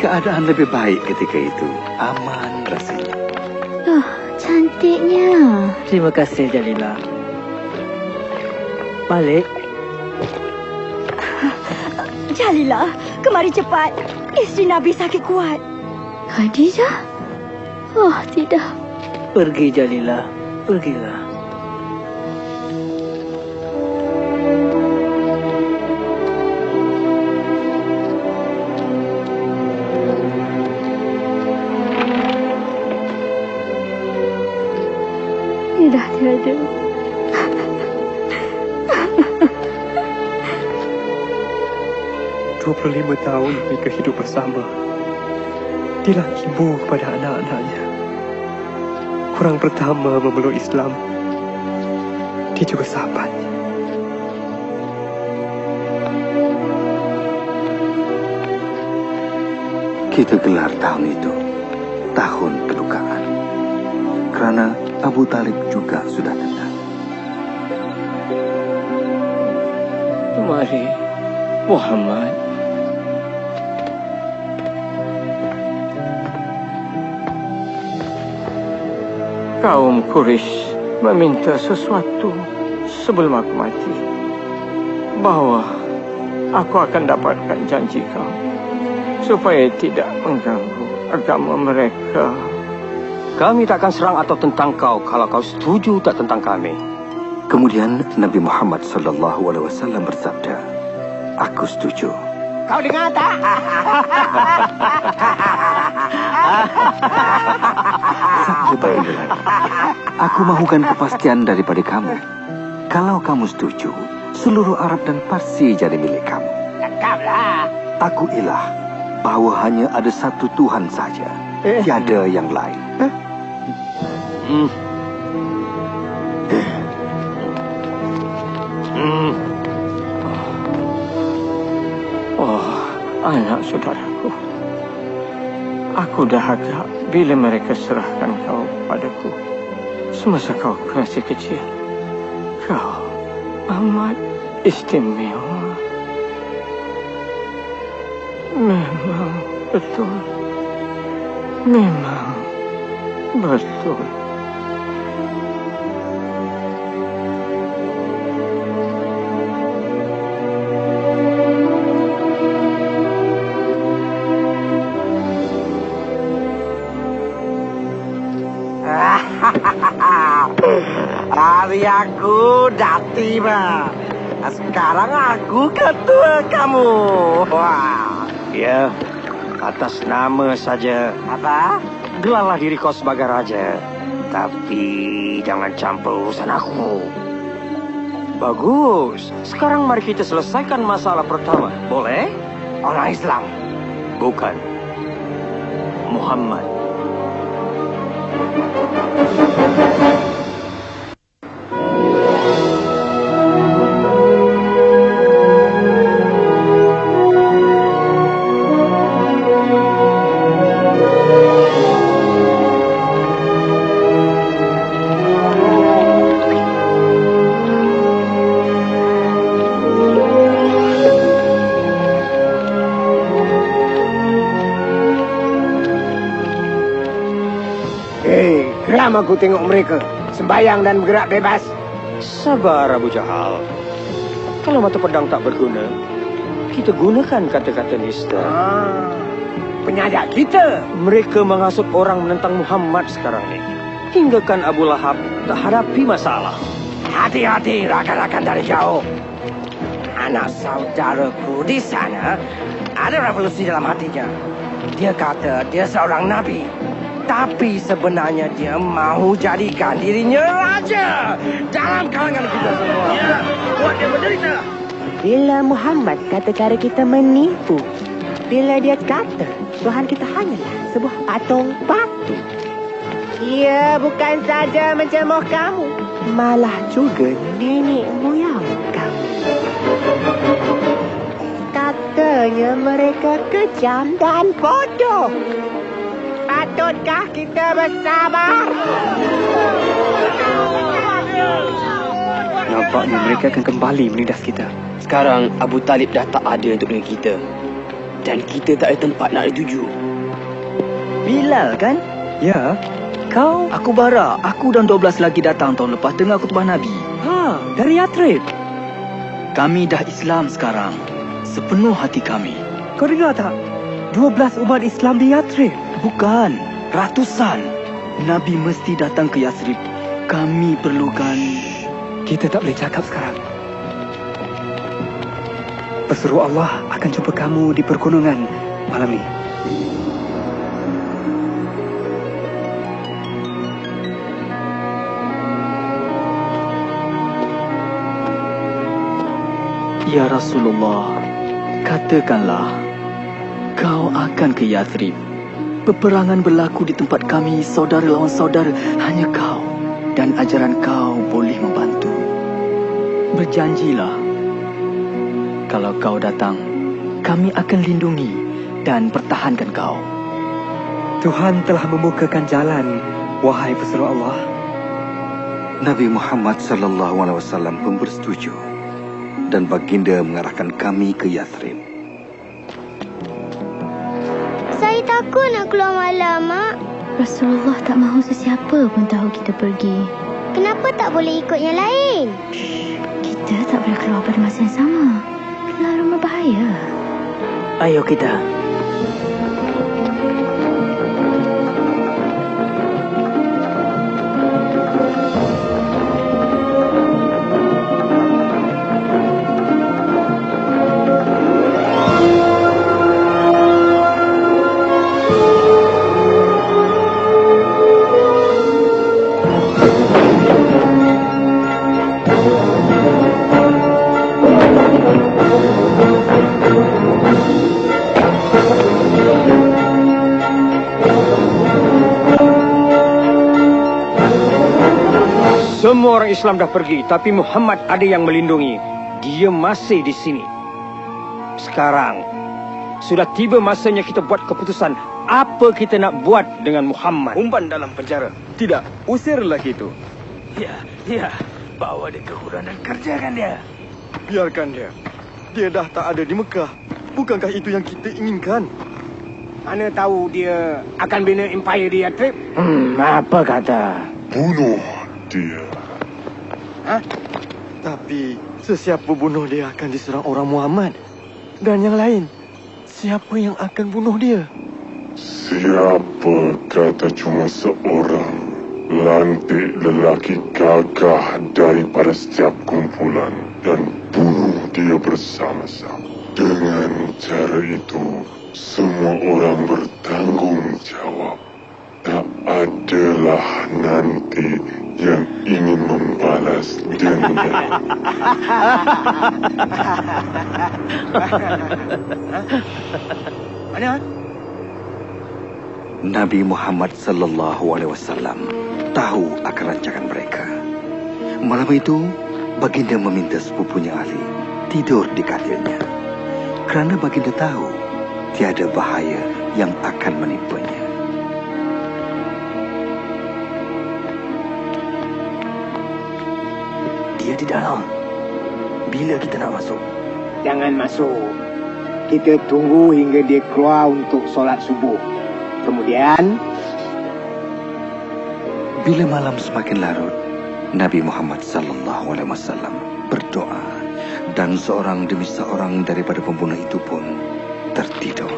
Keadaan lebih baik ketika itu. Aman rasanya. Oh, cantiknya. Terima kasih, Jalila. Malik. Jalila, kemari cepat. Isteri Nabi sakit kuat. Khadijah? Oh, tidak. Pergi, Jalila. Pergilah. Tidak tiada. 25 tahun mereka hidup bersama. Dialah ibu kepada anak-anaknya. Orang pertama memeluk Islam. Dia juga sahabatnya. Kita gelar tahun itu tahun kedukaan. Kerana Abu Talib juga sudah datang. Mari, Muhammad. Kaum Quraisy meminta sesuatu sebelum aku mati. Bahawa aku akan dapatkan janji kau supaya tidak mengganggu agama mereka. Kami takkan serang atau tentang kau kalau kau setuju tak tentang kami. Kemudian Nabi Muhammad SAW bersabda, "Aku setuju. Kau dengar tak? Satu baginda lagi. Aku mahukan kepastian daripada kamu. Kalau kamu setuju, seluruh Arab dan Parsi jadi milik kamu. Cakaplah. Aku ilah bahawa hanya ada satu Tuhan saja. Tiada yang lain. Oh, anak saudaraku. Aku dahaga bila mereka serahkan kau padaku. Semasa kau masih kecil. Kau amat istimewa. Memang betul. Memang betul. Hari aku dah tiba. Sekarang aku ketua kamu. Wah. Ya, atas nama saja. Apa? Gelarlah diri kau sebagai raja. Tapi jangan campur urusan aku. Bagus. Sekarang mari kita selesaikan masalah pertama. Boleh? Orang Islam. Bukan. Muhammad. Geram aku tengok mereka sembayang dan bergerak bebas. Sabar Abu Jahal. Kalau mata pedang tak berguna, kita gunakan kata-kata nista. Penyajak kita. Mereka menghasut orang menentang Muhammad sekarang ni. Hinggakan Abu Lahab tak hadapi masalah. Hati-hati rakan-rakan dari jauh. Anak saudaraku di sana ada revolusi dalam hatinya. Dia kata dia seorang nabi. Tapi sebenarnya dia mahu jadikan dirinya raja dalam kalangan kita semua. Ya, buat dia menderita. Bila Muhammad kata cara kita menipu. Bila dia kata Tuhan kita hanyalah sebuah patung batu. Ia bukan saja mencemoh kamu, malah juga nenek moyang kamu. Katanya mereka kejam dan bodoh. Patutkah kita bersabar? Nampaknya mereka akan kembali menindas kita. Sekarang Abu Talib dah tak ada untuk dengan kita. Dan kita tak ada tempat nak dituju. Bilal kan? Ya. Kau? Aku Bara. Aku dan 12 lagi datang tahun lepas dengar khutbah Nabi. Dari Yathrib. Kami dah Islam sekarang. Sepenuh hati kami. Kau dengar tak? 12 umat Islam di Yathrib. Bukan. Ratusan. Nabi mesti datang ke Yathrib. Kami perlukan... Kita tak boleh cakap sekarang. Pesuruh Allah akan jumpa kamu di pergunungan malam ni. Ya Rasulullah, katakanlah, kau akan ke Yathrib. Peperangan berlaku di tempat kami, saudara lawan saudara, hanya kau dan ajaran kau boleh membantu. Berjanjilah, kalau kau datang, kami akan lindungi dan pertahankan kau. Tuhan telah membukakan jalan, wahai pesuruh Allah. Nabi Muhammad SAW pun bersetuju dan baginda mengarahkan kami ke Yathrib. Saya takut nak keluar malam, Mak. Rasulullah tak mahu sesiapa pun tahu kita pergi. Kenapa tak boleh ikut yang lain? Kita tak boleh keluar pada masa yang sama. Keluar rumah bahaya. Ayo kita. Semua orang Islam dah pergi, tapi Muhammad ada yang melindungi. Dia masih di sini. Sekarang, sudah tiba masanya kita buat keputusan. Apa kita nak buat dengan Muhammad? Umpan dalam penjara. Tidak, usir lelaki itu. Ya, bawa dia ke hutan dan kerjakan dia. Biarkan dia. Dia dah tak ada di Mekah. Bukankah itu yang kita inginkan? Mana tahu dia akan bina empire dia, Trip? Apa kata? Bunuh dia. Hah? Tapi sesiapa bunuh dia akan diserang orang Muhammad. Dan yang lain, siapa yang akan bunuh dia? Siapa kata cuma seorang lantik lelaki gagah daripada setiap kumpulan dan bunuh dia bersama-sama. Dengan cara itu, semua orang bertanggung jawab. Tak adalah nanti yang ingin membalas dendam. Mana? Nabi Muhammad sallallahu alaihi wasallam tahu akan rancangan mereka. Malam itu, baginda meminta sepupunya Ali tidur di katilnya. Kerana baginda tahu tiada bahaya yang akan menimpanya. Dia di dalam. Bila kita nak masuk? Jangan masuk. Kita tunggu hingga dia keluar untuk solat subuh. Kemudian, bila malam semakin larut, Nabi Muhammad sallallahu alaihi wasallam berdoa dan seorang demi seorang daripada pembunuh itu pun tertidur.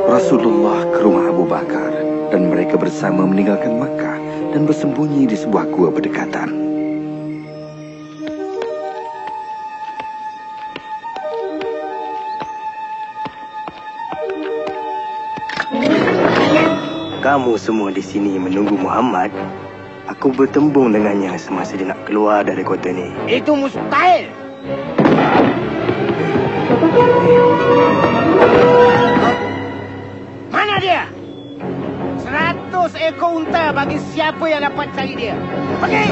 Rasulullah ke rumah Abu Bakar dan mereka bersama meninggalkan Makkah dan bersembunyi di sebuah gua berdekatan. Kamu semua di sini menunggu Muhammad. Aku bertembung dengannya semasa dia nak keluar dari kota ni. itu mustahil. Mana dia? 100 ekor unta bagi siapa yang dapat cari dia. Pergi!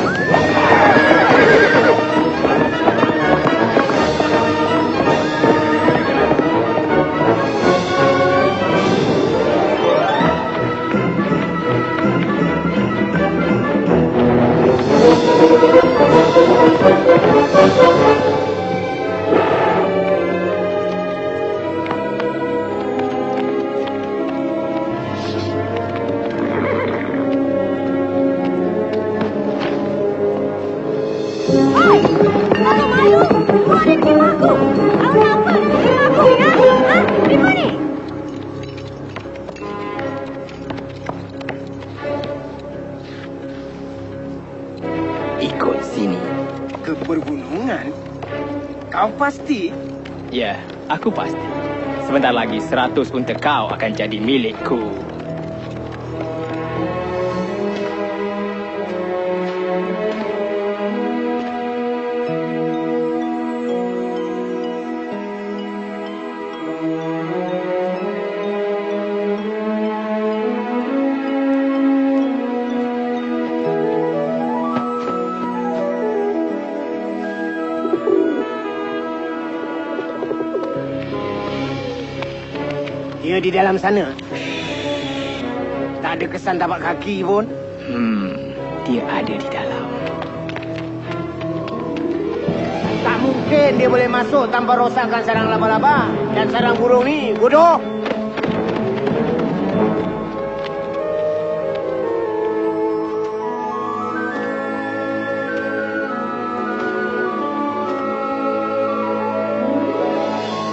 Ikut sini. Ke pergunungan? Kau pasti? Ya, aku pasti. Sebentar lagi 100 unta kau akan jadi milikku. Dia di dalam sana. Tak ada kesan tapak kaki pun. Dia ada di dalam. Tak mungkin dia boleh masuk tanpa rosakkan sarang laba-laba dan sarang burung ni. Bodoh!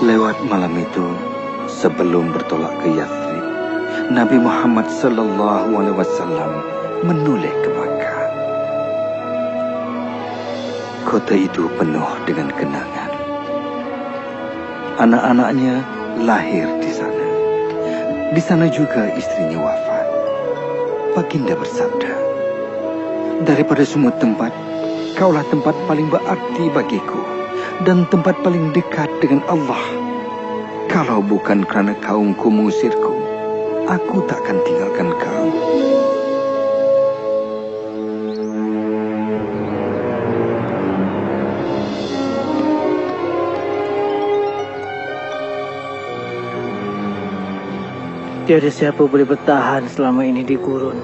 Lewat malam itu, sebelum bertolak ke Yathrib, Nabi Muhammad sallallahu alaihi wasallam menoleh ke Makkah. Kota itu penuh dengan kenangan. Anak-anaknya lahir di sana. Di sana juga istrinya wafat. Baginda bersabda, daripada semua tempat, kaulah tempat paling berarti bagiku dan tempat paling dekat dengan Allah. Kalau bukan kerana kaumku mengusirku, aku takkan tinggalkan kau. Tiada siapa boleh bertahan selama ini di gurun.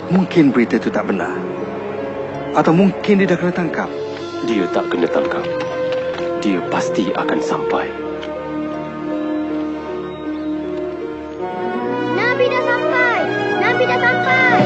Mungkin berita itu tak benar. Atau mungkin dia dah kena tangkap. Dia tak kena tangkap. Dia pasti akan sampai. Nabi dah sampai! Nabi dah sampai!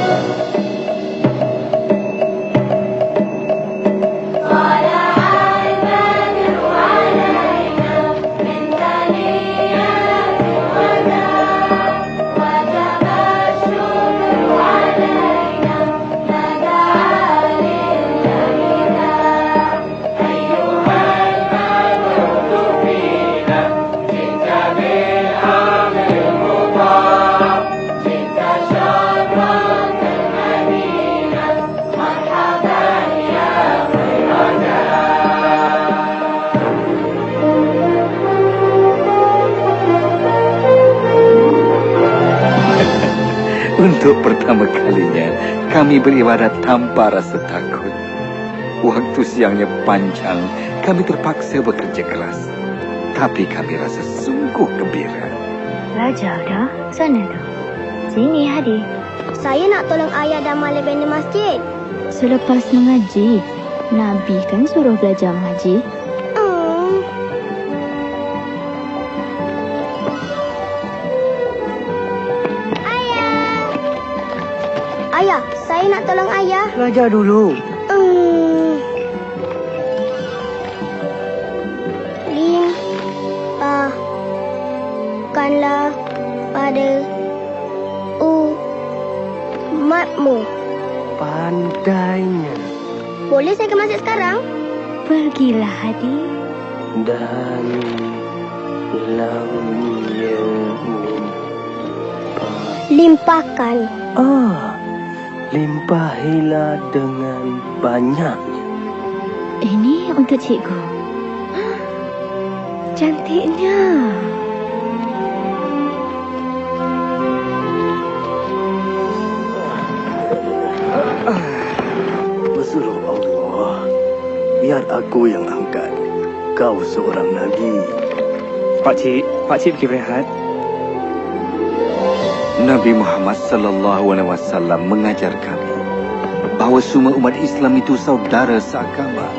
Untuk pertama kalinya, kami beribadat tanpa rasa takut. Waktu siangnya panjang, kami terpaksa bekerja keras. Tapi kami rasa sungguh gembira. Belajar dah? Sana dah. Sini, Hadi. Saya nak tolong ayah dan mak lebih di masjid. Selepas mengaji, Nabi kan suruh belajar mengaji. Ayah, saya nak tolong ayah. Belajar dulu. Limpahkanlah pada umatmu. Pandainya. Boleh saya ke masjid sekarang? Pergilah, Hadi. Dan lam limpahkan. Limpahilah dengan banyaknya. Ini untuk cikgu. Cantiknya. Bersuruh Allah, biar aku yang angkat. Kau seorang Nabi. Pakcik pergi berehat. Nabi Muhammad sallallahu alaihi wasallam mengajar kami bahawa semua umat Islam itu saudara seagama,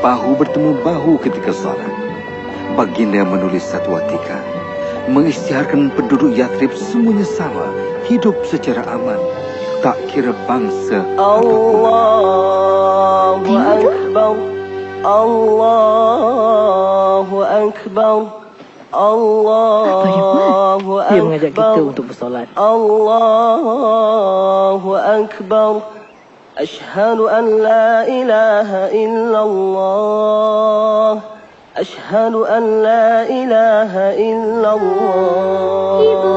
bahu bertemu bahu ketika salat. Baginda menulis satu watikan mengisytiharkan penduduk Yathrib semuanya sama, hidup secara aman, tak kira bangsa. Allahu Akbar. Allahu Akbar. Allahu Akbar. Dia mengajak kita untuk bersolat. Allahu Akbar. Ashhadu an la ilaha illallah. Ashhadu an la ilaha illallah. Ibu,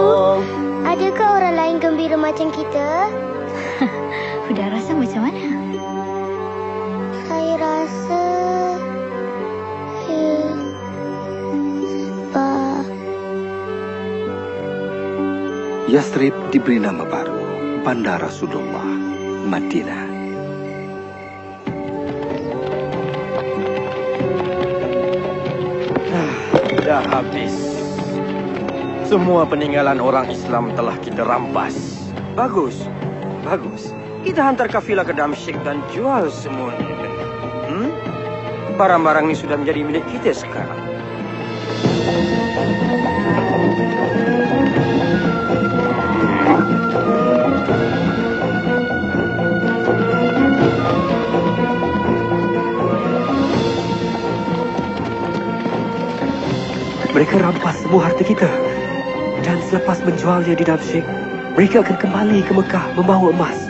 adakah orang lain gembira macam kita? Sudah rasa macam mana? Saya rasa Yathrib diberi nama baru, Bandar Rasulullah, Madinah. Dah habis. Semua peninggalan orang Islam telah kita rampas. Bagus. Kita hantar kafilah ke Damsyik dan jual semuanya. Barang-barang ini sudah menjadi milik kita sekarang. Mereka rampas semua harta kita. Dan selepas menjualnya di Damsyik, mereka akan kembali ke Mekah membawa emas.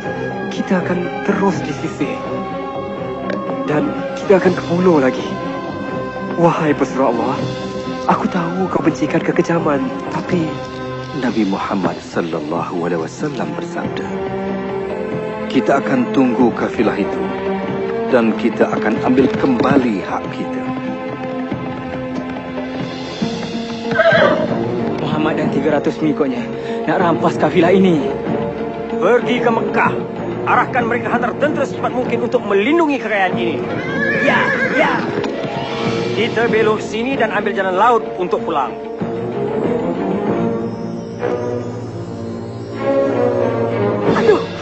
Kita akan terus disisih. Dan kita akan ke pulau lagi. Wahai pesuruh Allah, aku tahu kau bencikan kekejaman, tapi Nabi Muhammad sallallahu alaihi wasallam bersabda, kita akan tunggu kafilah itu dan kita akan ambil kembali hak kita. Muhammad dan 300 pengikutnya nak rampas kafilah ini. Pergi ke Mekah. Arahkan mereka hantar tentera secepat mungkin untuk melindungi kekayaan ini. Ya, ya. Kita belok sini dan ambil jalan laut untuk pulang.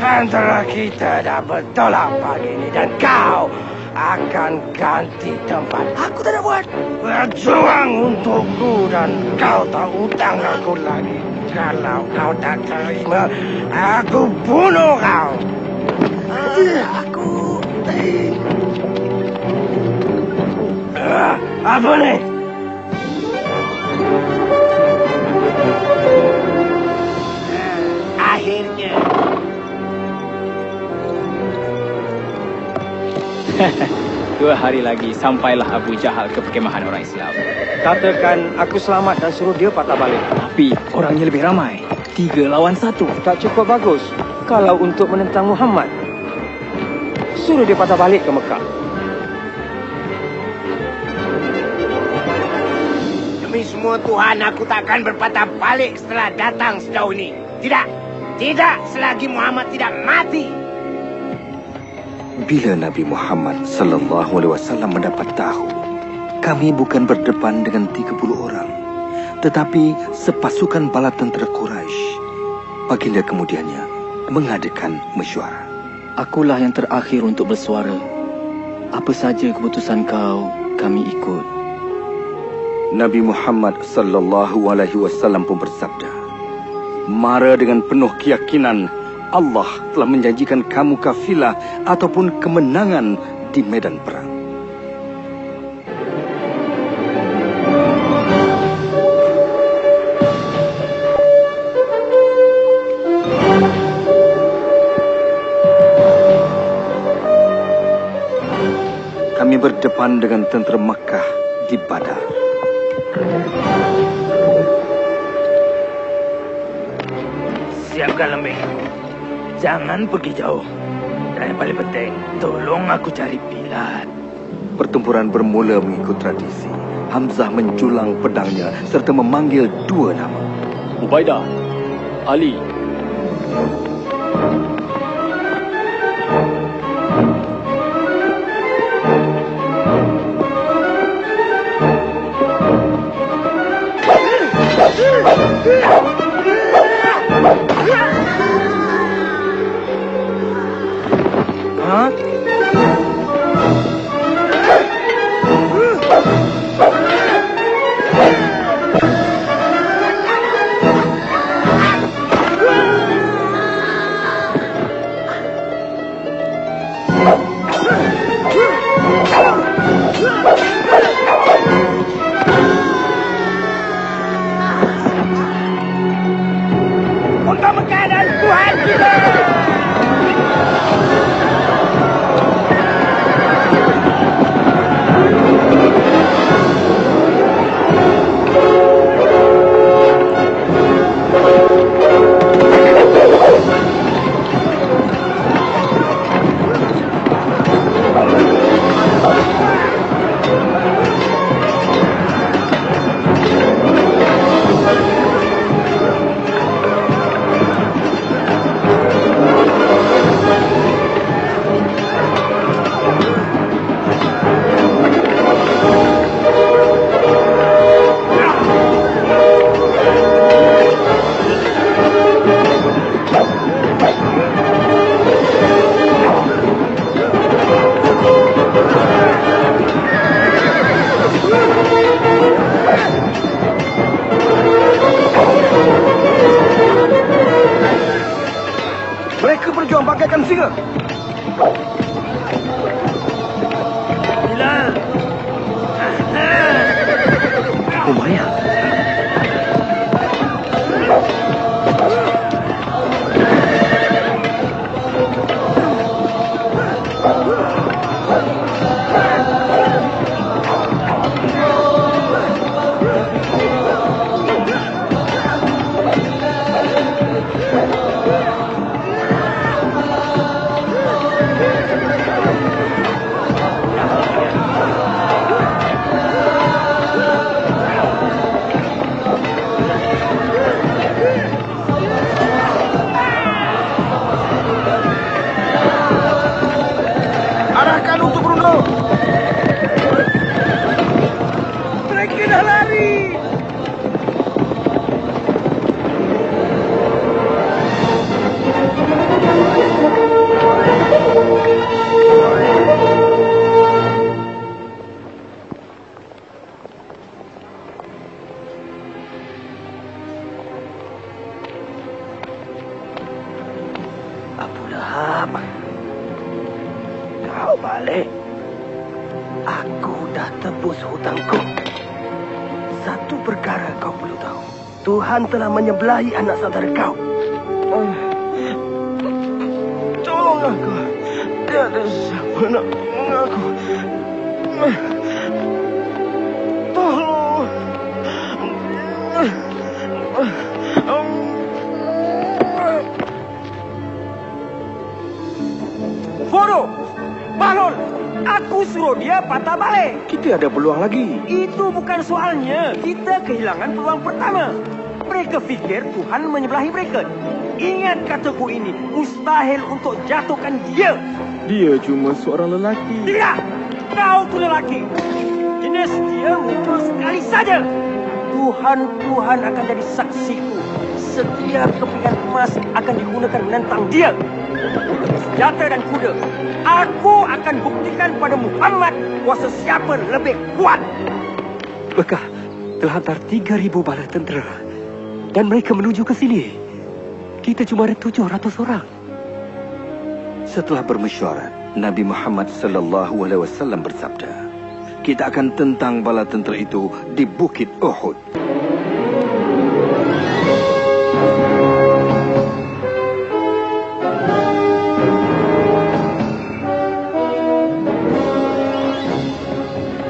Antara kita dah bertolak pagi ini dan kau akan ganti tempat. Aku tak nak buat. Berjuang untukku dan kau tak hutang aku lagi. Kalau kau tak terima, aku bunuh kau. Apa ni? Akhirnya. 2 hari lagi sampailah Abu Jahal ke perkemahan orang Islam. Katakan aku selamat dan suruh dia patah balik. Tapi orangnya lebih ramai. 3 lawan 1. Tak cukup bagus. Kalau untuk menentang Muhammad, suruh dia patah balik ke Mekah. Demi semua Tuhan, aku takkan berpatah balik setelah datang sejauh ini. Tidak. Tidak selagi Muhammad tidak mati. Bila Nabi Muhammad sallallahu alaihi wasallam mendapat tahu, kami bukan berdepan dengan 30 orang, tetapi sepasukan bala tentera Quraisy. Baginda kemudiannya mengadakan mesyuarat. Akulah yang terakhir untuk bersuara. Apa saja keputusan kau, kami ikut. Nabi Muhammad sallallahu alaihi wasallam pun bersabda, mara dengan penuh keyakinan Allah telah menjanjikan kamu kafilah ataupun kemenangan di medan perang. Kami berdepan dengan tentera Makkah di Badar. Siapkan lembing. Jangan pergi jauh. Dan yang paling penting, tolong aku cari Bilal. Pertempuran bermula mengikut tradisi. Hamzah menjulang pedangnya serta memanggil 2 nama. Ubaidah, Ali. Untuk Mekah dan Tuhan kita. Mereka berjuang bagaikan singa. Bilal. Umayyah. balik. Aku dah tebus hutangku. Satu perkara kau perlu tahu. Tuhan telah menyembelahi anak saudara kau. Tolong aku. Tiada siapa nak mengaku. Tolong. Bodoh! Bahlul! Aku suruh dia patah balik. Kita ada peluang lagi. Itu bukan soalnya. Kita kehilangan peluang pertama. Mereka fikir Tuhan menyembelahi mereka. Ingat kataku ini, mustahil untuk jatuhkan dia. Dia cuma seorang lelaki. Tidak! Kau tu lelaki. Jenis dia muncul sekali saja. Tuhan akan jadi saksiku. Setiap kepingan emas akan digunakan menentang dia. Senjata dan kuda. Aku akan buktikan pada Muhammad kuasa siapa lebih kuat. Bekah telah hantar 3,000 bala tentera. Dan mereka menuju ke sini. Kita cuma ada 700 orang. Setelah bermesyuarat, Nabi Muhammad SAW bersabda, kita akan tentang bala tentera itu di Bukit Uhud.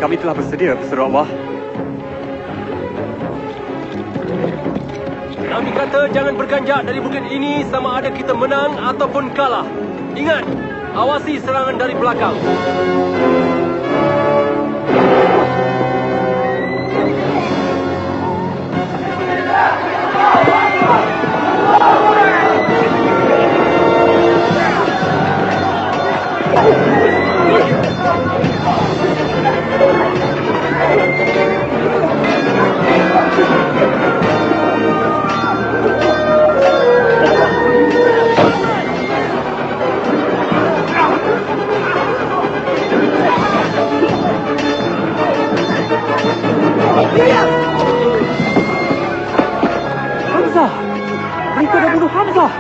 Kami telah bersedia, Pesuruh Allah. Nabi kata jangan berganjak dari bukit ini sama ada kita menang ataupun kalah. Ingat, awasi serangan dari belakang. Hamzah! Mereka dah bunuh Hamzah!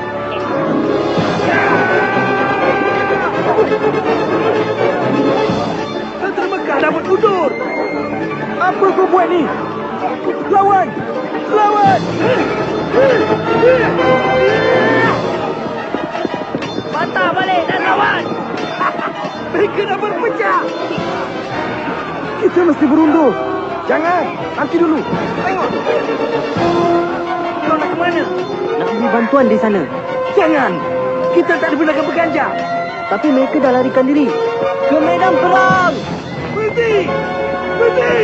Tentera Mekah dapat mundur. Apa kau buat ni? Lawan! Lawan! Patah balik dan lawan! Mereka dah berpecah! Kita mesti berundur. Jangan! Nanti dulu. Tengok! Kau nak ke mana? Nak beri bantuan di sana. Jangan! Kita tak dibenarkan berganjak. Tapi mereka dah larikan diri. Ke medan perang! Berhenti! Berhenti!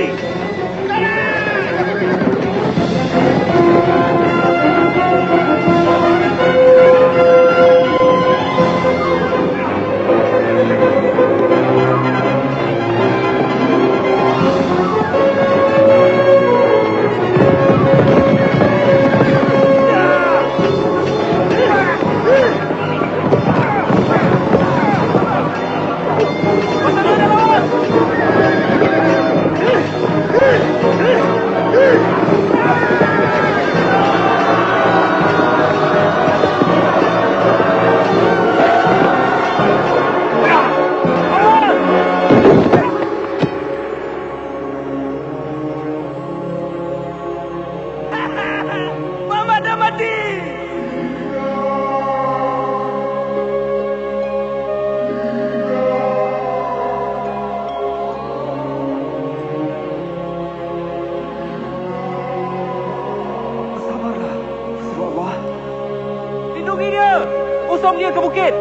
Usung dia ke bukit.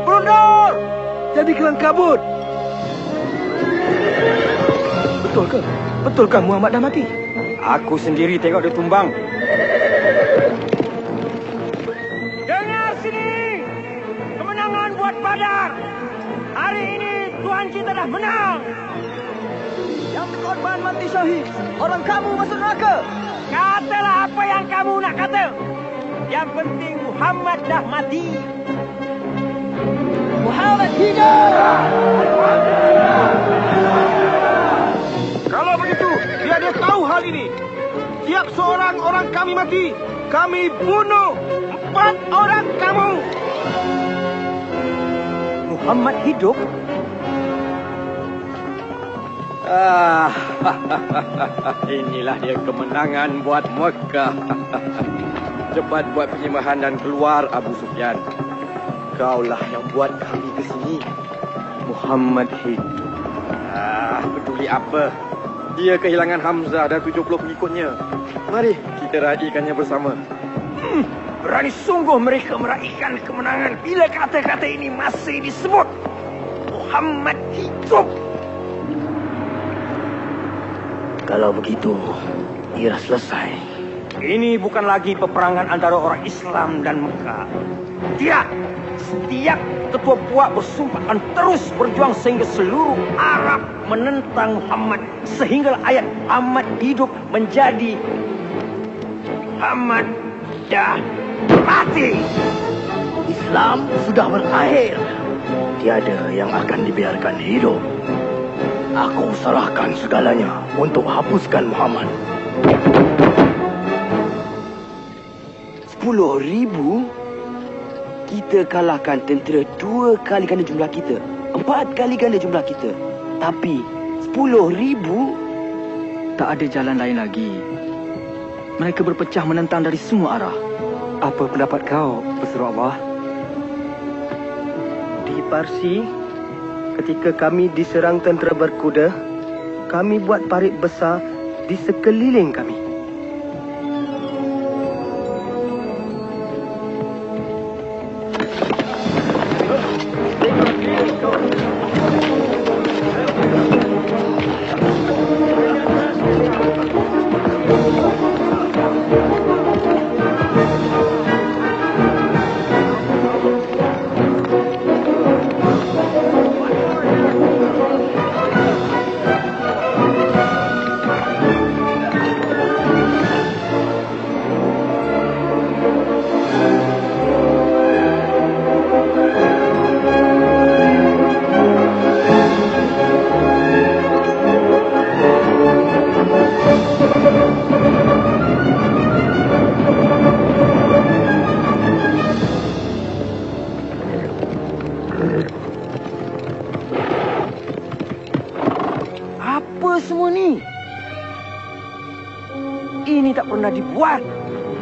Berundur. Jadi kelang kabut. Betul ke? Betulkah Muhammad dah mati? Aku sendiri tengok dia tumbang. Dengar sini. Kemenangan buat Badar. Hari ini Tuhan kita dah menang. Yang berkorban mati syahid. Orang kamu masuk neraka. Katalah apa yang kamu nak kata. Yang penting Muhammad dah mati. Muhammad hidup! Kalau begitu, biar dia tahu hal ini. Tiap seorang orang kami mati, kami bunuh 4 orang kamu. Muhammad hidup? Inilah dia kemenangan buat Mekah. Cepat buat penyembahan dan keluar, Abu Sufyan. Kaulah yang buat kami ke sini. Muhammad hidup. Peduli apa? Dia kehilangan Hamzah dan 70 pengikutnya. Mari kita raikannya bersama. Berani sungguh mereka meraihkan kemenangan bila kata-kata ini masih disebut. Muhammad hidup. Kalau begitu, ia selesai. Ini bukan lagi peperangan antara orang Islam dan Mekah. Tidak. Setiap ketua puak bersumpah akan terus berjuang sehingga seluruh Arab menentang Muhammad. Sehingga ayat Muhammad hidup menjadi Muhammad dah mati. Islam sudah berakhir. Tiada yang akan dibiarkan hidup. Aku serahkan segalanya untuk hapuskan Muhammad. 10,000? Kita kalahkan tentera 2 kali ganda jumlah kita, 4 kali ganda jumlah kita. Tapi 10,000? Tak ada jalan lain lagi. Mereka berpecah menentang dari semua arah. Apa pendapat kau, pesuruh Allah? Di Parsi, ketika kami diserang tentera berkuda, kami buat parit besar di sekeliling kami.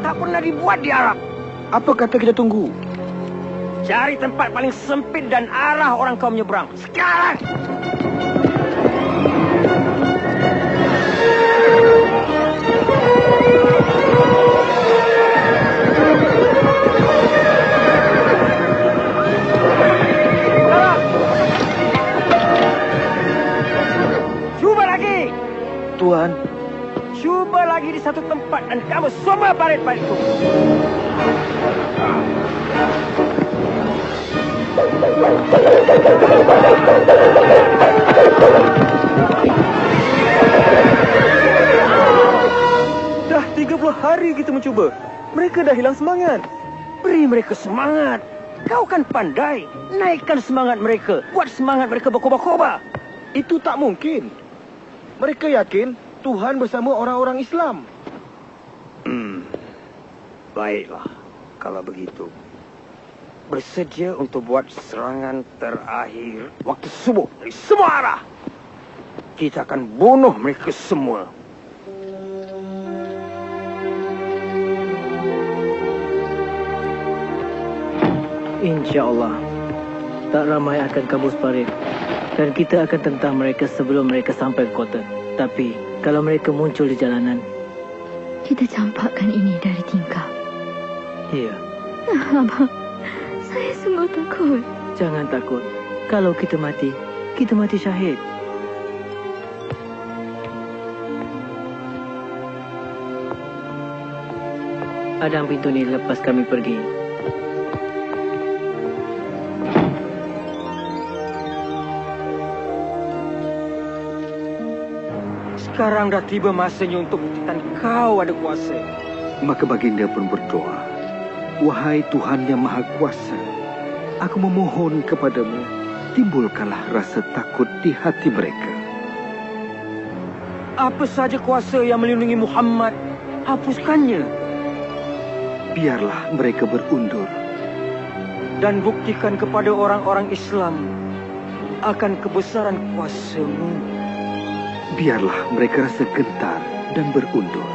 Tak pernah dibuat di Arab. Apa kata kita tunggu? Cari tempat paling sempit dan arah orang kau menyeberang. Sekarang! Cuba lagi! Tuan. Cuba lagi di satu tempat dan kamu semua parit-parit itu. Dah 30 hari kita mencuba. Mereka dah hilang semangat. Beri mereka semangat. Kau kan pandai. Naikkan semangat mereka. Buat semangat mereka berkobar-kobar. Itu tak mungkin. Mereka yakin Tuhan bersama orang-orang Islam. Baiklah, kalau begitu. Bersedia untuk buat serangan terakhir waktu subuh dari semua arah. Kita akan bunuh mereka semua. InsyaAllah, tak ramai akan kabus parit. Dan kita akan tentang mereka sebelum mereka sampai ke kota. Tapi, kalau mereka muncul di jalanan, kita campakkan ini dari tingkap. Ya. Abang, saya sungguh takut. Jangan takut. Kalau kita mati syahid. Adang pintu ni lepas kami pergi. Sekarang dah tiba masanya untuk buktikan kau ada kuasa. Maka baginda pun berdoa, wahai Tuhan yang Maha Kuasa, aku memohon kepadamu, timbulkanlah rasa takut di hati mereka. Apa saja kuasa yang melindungi Muhammad, hapuskannya. Biarlah mereka berundur. Dan buktikan kepada orang-orang Islam akan kebesaran kuasamu. biarlah mereka rasa gentar dan berundur.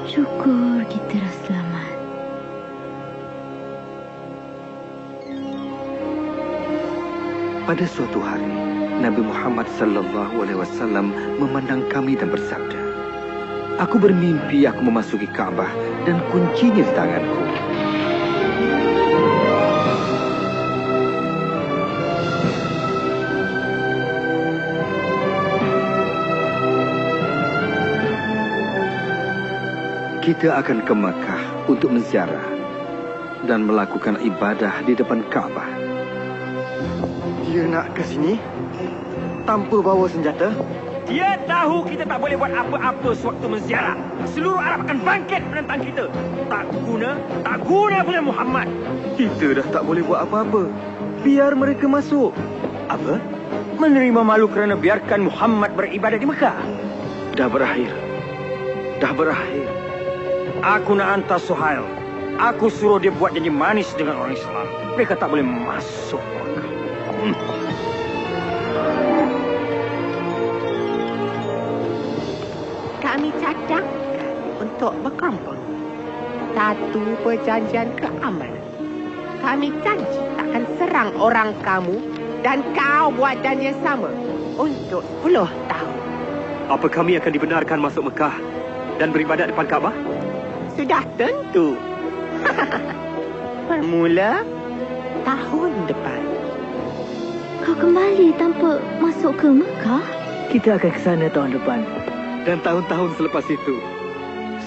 Syukur kita dah selamat. Pada suatu hari, Nabi Muhammad SAW memandang kami dan bersabda, "Aku bermimpi aku memasuki Kaabah dan kuncinya di tanganku. Kita akan ke Mekah untuk menziarah dan melakukan ibadah di depan Kaabah." Dia nak ke sini tanpa bawa senjata? Dia tahu kita tak boleh buat apa-apa sewaktu menziarah. Seluruh Arab akan bangkit menentang kita. Tak guna pula Muhammad. Kita dah tak boleh buat apa-apa. Biar mereka masuk. Apa? Menerima malu kerana biarkan Muhammad beribadah di Mekah? Dah berakhir. Aku nak hantar Suhail. Aku suruh dia buat janji manis dengan orang Islam. Mereka tak boleh masuk Mekah. Kami cadangkan untuk berkumpul. Satu perjanjian keamanan. Kami janji takkan serang orang kamu dan kau buat janji yang sama untuk 10 tahun. Apa kami akan dibenarkan masuk Mekah dan beribadat depan Kaabah? Sudah tentu. Bermula tahun depan. Kau kembali tanpa masuk ke Mekah? Kita akan ke sana tahun depan. Dan tahun-tahun selepas itu,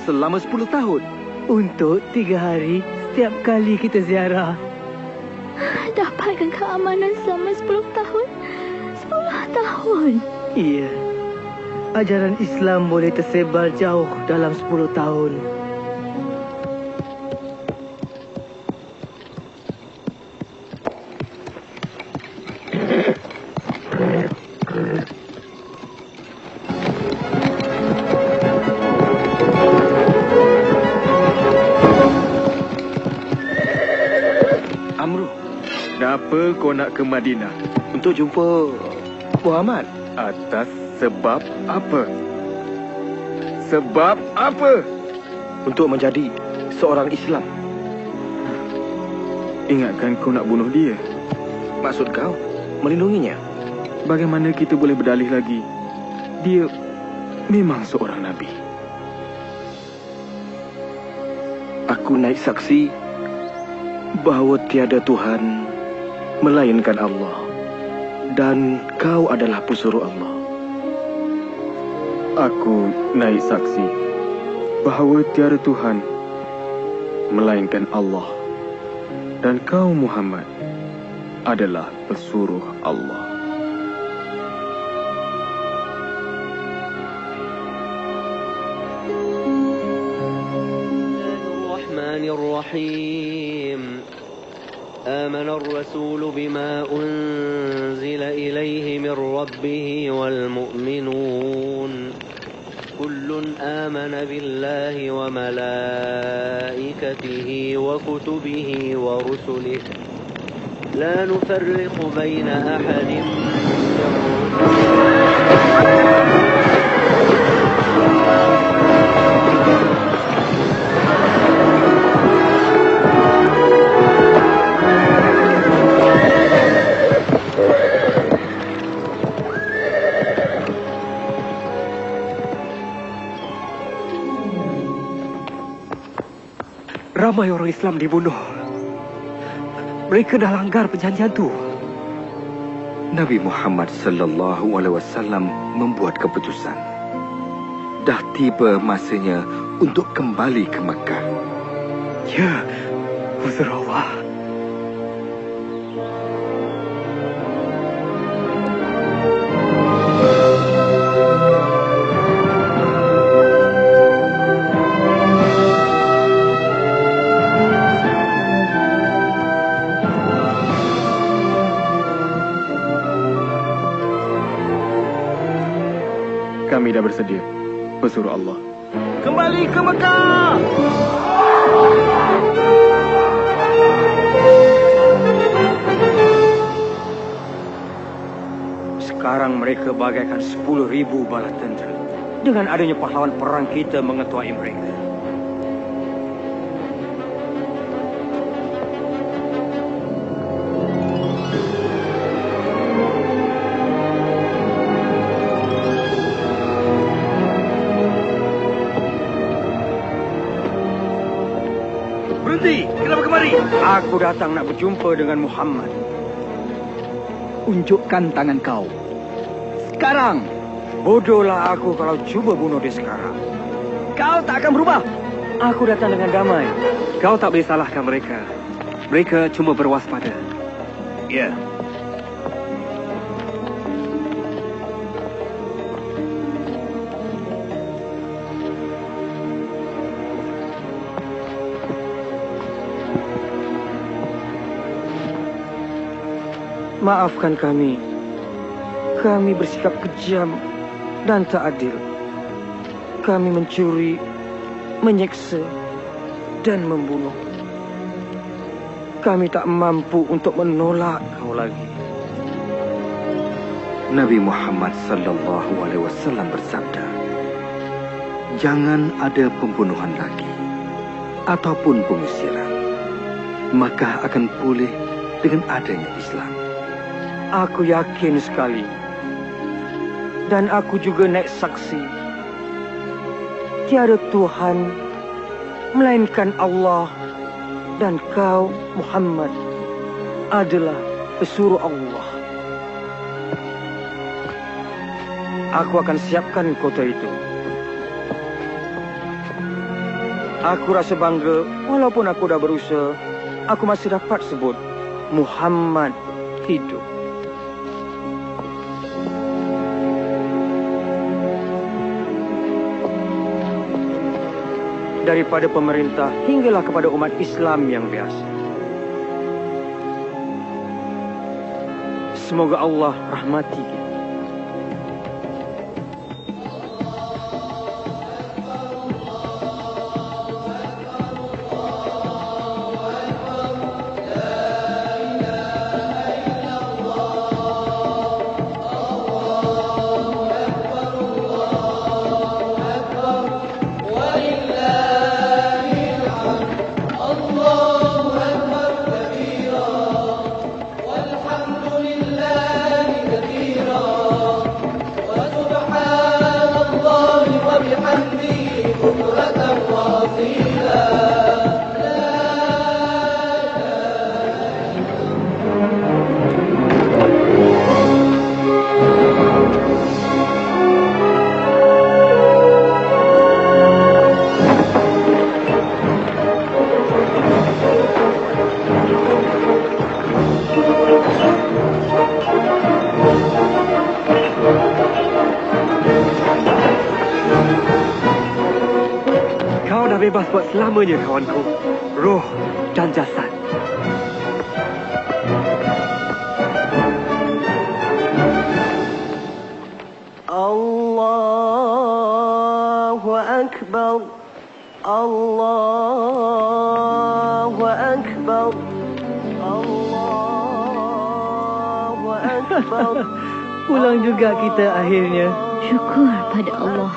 selama 10 tahun. Untuk 3 hari setiap kali kita ziarah. Dapatkan keamanan selama 10 tahun. 10 tahun. Iya. Ajaran Islam boleh tersebar jauh dalam 10 tahun. Kenapa kau nak ke Madinah? Untuk jumpa Muhammad. Atas sebab apa? Sebab apa? Untuk menjadi seorang Islam. Ingatkan kau nak bunuh dia. Maksud kau melindunginya? Bagaimana kita boleh berdalih lagi? Dia memang seorang Nabi. Aku naik saksi bahawa tiada Tuhan melainkan Allah, dan kau adalah pesuruh Allah. Aku naik saksi bahawa tiada Tuhan melainkan Allah, dan kau Muhammad adalah pesuruh Allah. Bismillahirrahmanirrahim. آمن الرسول بما أنزل إليه من ربه والمؤمنون كل آمن بالله وملائكته وكتبه ورسله لا نفرق بين أحد من Ramai orang Islam dibunuh. Mereka dah langgar perjanjian tu. Nabi Muhammad sallallahu alaihi wasallam membuat keputusan. Dah tiba masanya untuk kembali ke Mekah. Ya, pesuruh Allah. Kami dah bersedia, pesuruh Allah. Kembali ke Mekah! Sekarang mereka bagaikan 10,000 bala tentera. Dengan adanya pahlawan perang kita mengetuai mereka. Berhenti! Kenapa kemari? Aku datang nak berjumpa dengan Muhammad. Unjukkan tangan kau. Sekarang! Bodohlah aku kalau cuba bunuh dia sekarang. Kau tak akan berubah. Aku datang dengan damai. Kau tak boleh salahkan mereka. Mereka cuma berwaspada. Ya. Maafkan kami. Kami bersikap kejam dan tak adil. Kami mencuri, menyeksa, dan membunuh. Kami tak mampu untuk menolak kau lagi. Nabi Muhammad sallallahu alaihi wasallam bersabda, jangan ada pembunuhan lagi ataupun pengusiran, maka akan pulih dengan adanya Islam. Aku yakin sekali. Dan aku juga naik saksi. Tiada Tuhan melainkan Allah, dan kau Muhammad adalah pesuruh Allah. Aku akan siapkan kota itu. Aku rasa bangga walaupun aku dah berusaha, aku masih dapat sebut Muhammad hidup. Daripada pemerintah hinggalah kepada umat Islam yang biasa. Semoga Allah rahmati kita. dah bebas buat selamanya, kawanku. Roh dan jasad. Allahu Akbar. Allahu Akbar. Allahu Akbar. Pulang juga kita akhirnya. Syukur pada Allah.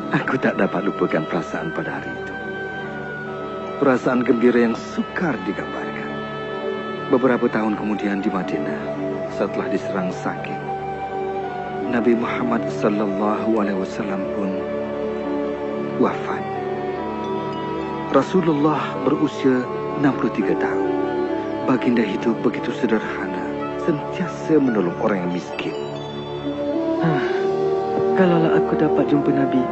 Aku tak dapat lupakan perasaan pada hari itu. Perasaan gembira yang sukar digambarkan. Beberapa tahun kemudian di Madinah, setelah diserang sakit, Nabi Muhammad SAW pun wafat. Rasulullah berusia 63 tahun. Baginda hidup begitu sederhana, sentiasa menolong orang yang miskin. Kalaulah aku dapat jumpa Nabi,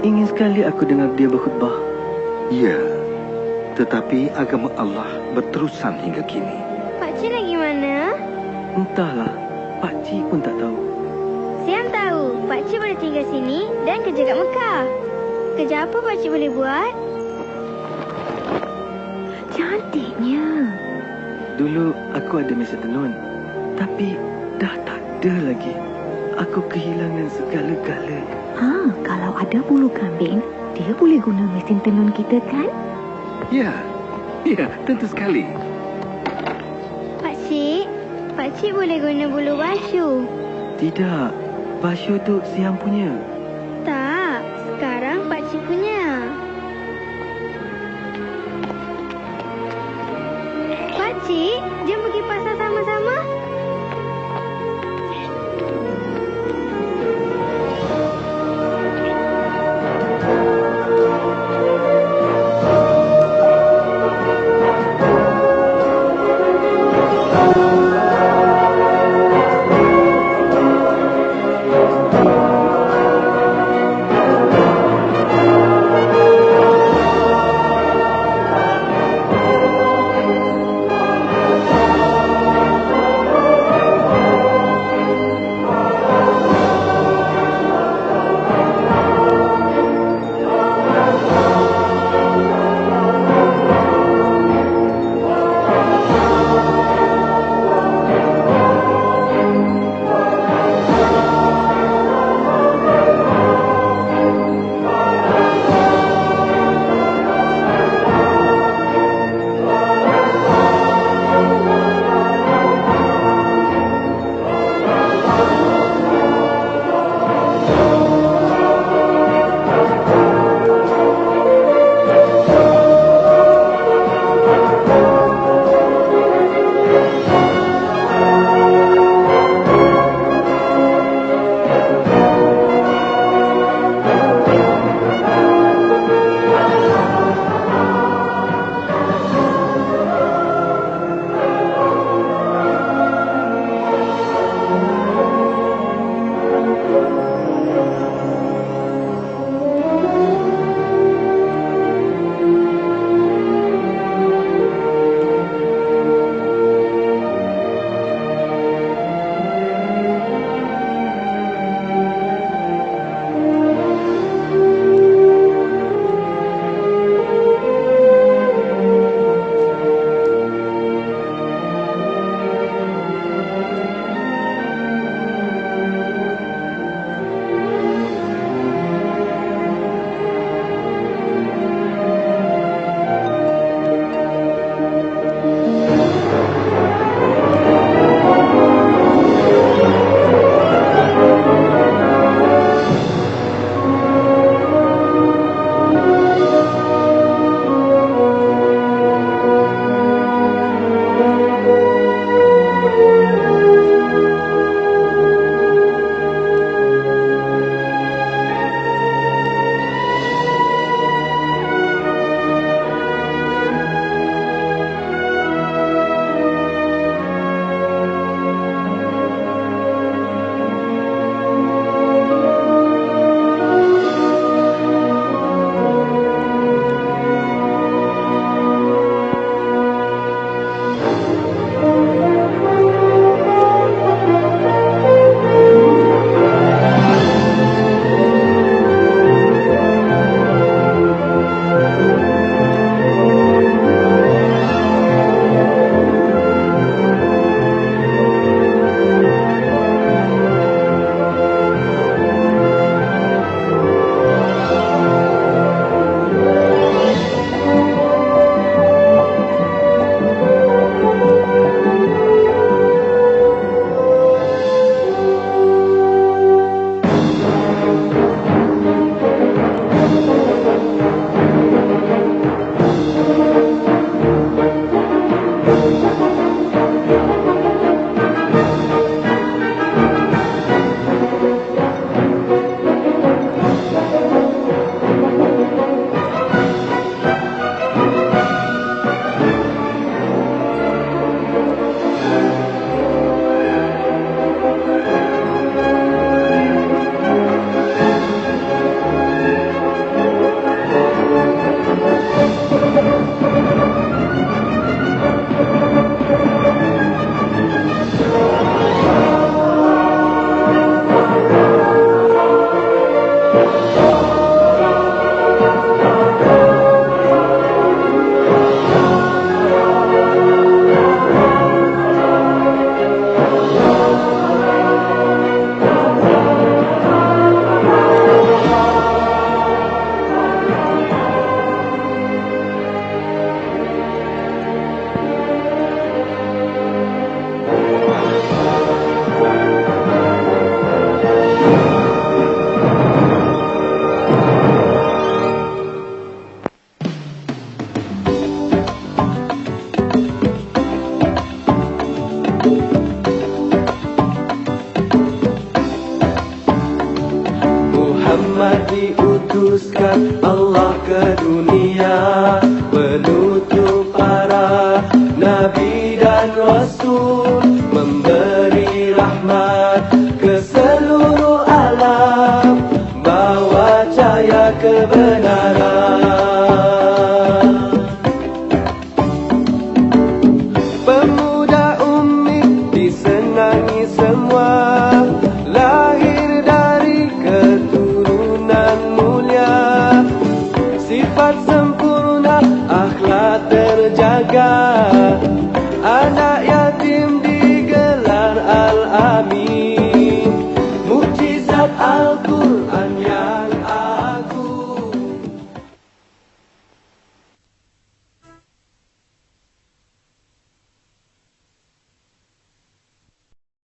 ingin sekali aku dengar dia berkhutbah. Ya, tetapi agama Allah berterusan hingga kini. Pakcik lagi mana? Entahlah, Pakcik pun tak tahu. Siang tahu, Pakcik boleh tinggal sini dan kerja kat Mekah. Kerja apa Pakcik boleh buat? Cantiknya. Dulu aku ada mesin tenun, tapi dah tak ada lagi. Aku kehilangan segala-galanya. Kalau ada bulu kambing, dia boleh guna mesin tenun kita kan? Ya, tentu sekali. Pakcik boleh guna bulu basyu. Tidak, basyu tu Siang punya. Tak, sekarang Pakcik punya. Pakcik, jom pergi pasar sama-sama. Muhammad diutuskan Allah ke dunia, menutup para nabi dan rasul, memberi rahmat ke seluruh alam, bawa cahaya kebenaran. Pemuda Ummi disenangi semua,